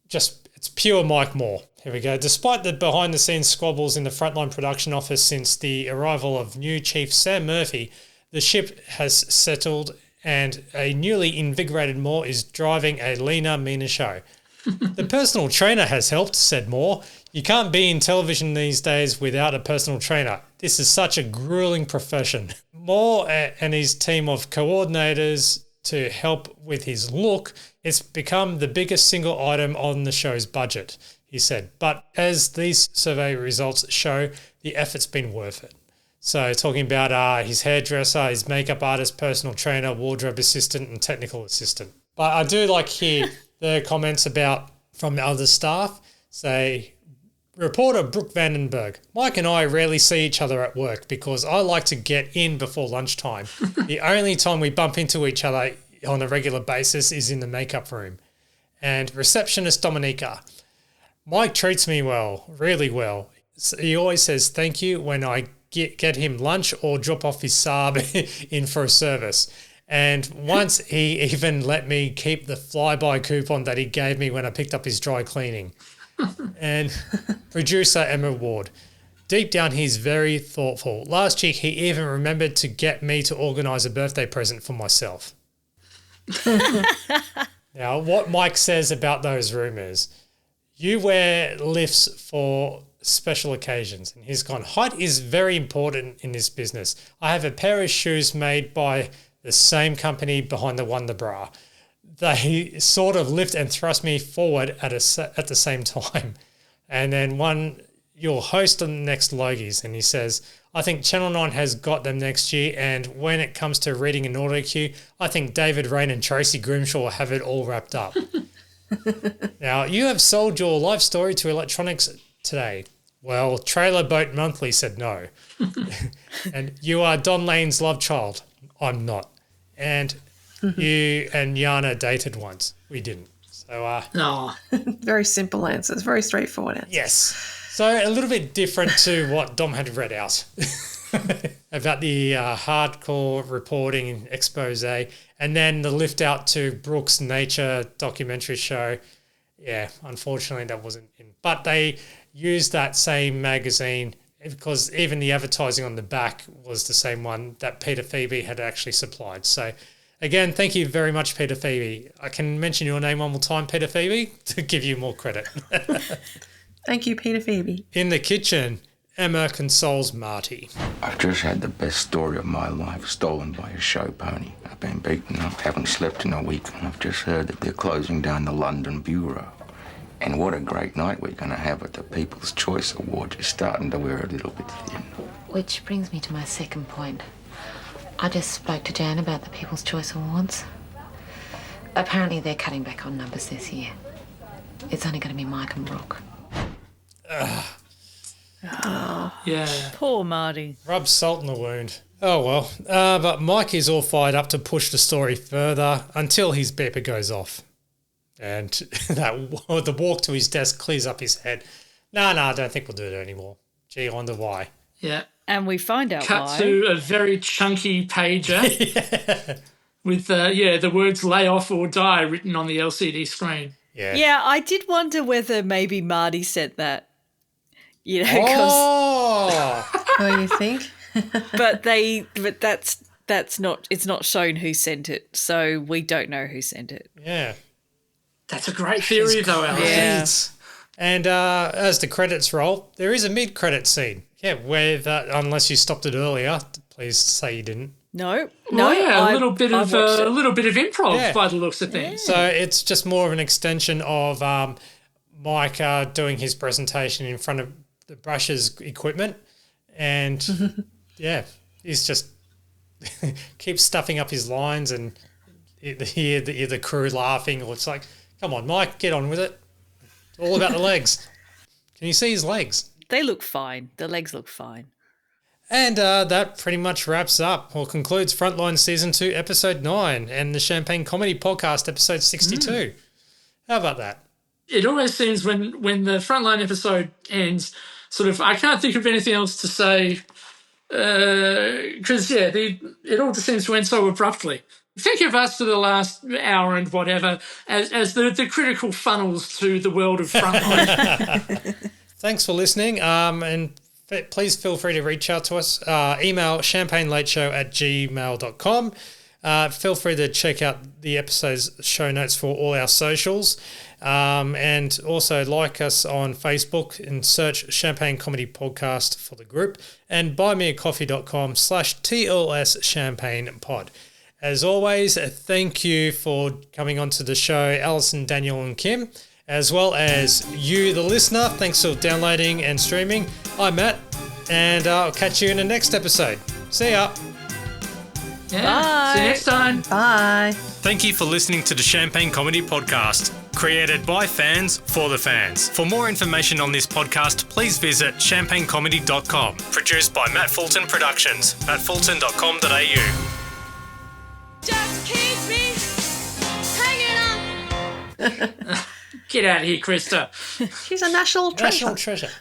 it's pure Mike Moore. Here we go. Despite the behind-the-scenes squabbles in the Frontline production office since the arrival of new chief Sam Murphy, the ship has settled and a newly invigorated Moore is driving a leaner, meaner show. The personal trainer has helped, said Moore. You can't be in television these days without a personal trainer. This is such a grueling profession. Moore and his team of coordinators to help with his look, it's become the biggest single item on the show's budget, he said. But as these survey results show, the effort's been worth it. So talking about his hairdresser, his makeup artist, personal trainer, wardrobe assistant and technical assistant. But I do like here the comments from the other staff. Say, reporter Brooke Vandenberg, Mike and I rarely see each other at work because I like to get in before lunchtime. The only time we bump into each other on a regular basis is in the makeup room. And receptionist Dominica, Mike treats me well, really well. He always says thank you when I get him lunch or drop off his Saab in for a service. And once he even let me keep the flyby coupon that he gave me when I picked up his dry cleaning. And producer Emma Ward, deep down he's very thoughtful. Last year he even remembered to get me to organise a birthday present for myself. Now, what Mike says about those rumours, you wear lifts for special occasions. And he's gone, height is very important in this business. I have a pair of shoes made by the same company behind the Wonder Bra. They sort of lift and thrust me forward at the same time. And then you'll host on the next Logies. And he says, I think Channel 9 has got them next year. And when it comes to reading an audio cue, I think David Rain and Tracy Grimshaw will have it all wrapped up. Now, you have sold your life story to electronics today. Well, Trailer Boat Monthly said no. And you are Don Lane's love child. I'm not. And you and Yana dated once. We didn't. So, no. Very simple answers, very straightforward answers. Yes. So a little bit different to what Dom had read out about the hardcore reporting expose, and then the lift out to Brooks' nature documentary show. Yeah, unfortunately that wasn't in. But they used that same magazine because even the advertising on the back was the same one that Peter Phoebe had actually supplied. So again, thank you very much, Peter Phoebe. I can mention your name one more time, Peter Phoebe, to give you more credit. Thank you, Peter Phoebe. In the kitchen, Emma consoles Marty. I've just had the best story of my life stolen by a show pony. I've been beaten up, haven't slept in a week, and I've just heard that they're closing down the London Bureau. And what a great night we're going to have at the People's Choice Awards. You're starting to wear a little bit thin. Which brings me to my second point. I just spoke to Jan about the People's Choice Awards. Apparently they're cutting back on numbers this year. It's only going to be Mike and Brooke. Yeah. Poor Marty. Rub salt in the wound. Oh, well. But Mike is all fired up to push the story further until his beeper goes off. And the walk to his desk clears up his head. No, I don't think we'll do it anymore. Gee, I wonder why. Yeah. And we find out Cut why. to a very chunky pager with, the words lay off or die written on the LCD screen. Yeah, I did wonder whether maybe Marty said that. You know, Oh, you think? but that's not. It's not shown who sent it, so we don't know who sent it. Yeah. That's a great theory, though, Alice. Yeah. And as the credits roll, there is a mid-credit scene. Yeah, where unless you stopped it earlier, please say you didn't. No, a little bit of improv by the looks of things. So it's just more of an extension of Mike doing his presentation in front of the Brushes equipment, and he's just keeps stuffing up his lines, and you hear the crew laughing, or it's like, Come on, Mike, get on with it. It's all about the legs. Can you see his legs? They look fine. The legs look fine. And that pretty much wraps up or concludes Frontline Season 2, Episode 9 and the Champagne Comedy Podcast, Episode 62. How about that? It always seems when the Frontline episode ends, sort of, I can't think of anything else to say because, it all just seems to end so abruptly. Think of us for the last hour and whatever as the critical funnels to the world of Frontline. Thanks for listening. And please feel free to reach out to us. Email champagnelateshow@gmail.com. Feel free to check out the episode's show notes for all our socials. And also like us on Facebook and search Champagne Comedy Podcast for the group and buymeacoffee.com/TLS Champagne Pod. As always, thank you for coming onto the show, Alison, Daniel and Kim, as well as you, the listener. Thanks for downloading and streaming. I'm Matt, and I'll catch you in the next episode. See ya. Yeah. Bye. See you next time. Bye. Thank you for listening to the Champagne Comedy Podcast, created by fans for the fans. For more information on this podcast, please visit champagnecomedy.com. Produced by Matt Fulton Productions, mattfulton.com.au. Just keep me hanging on. Get out of here, Krista. She's a national treasure. National treasure.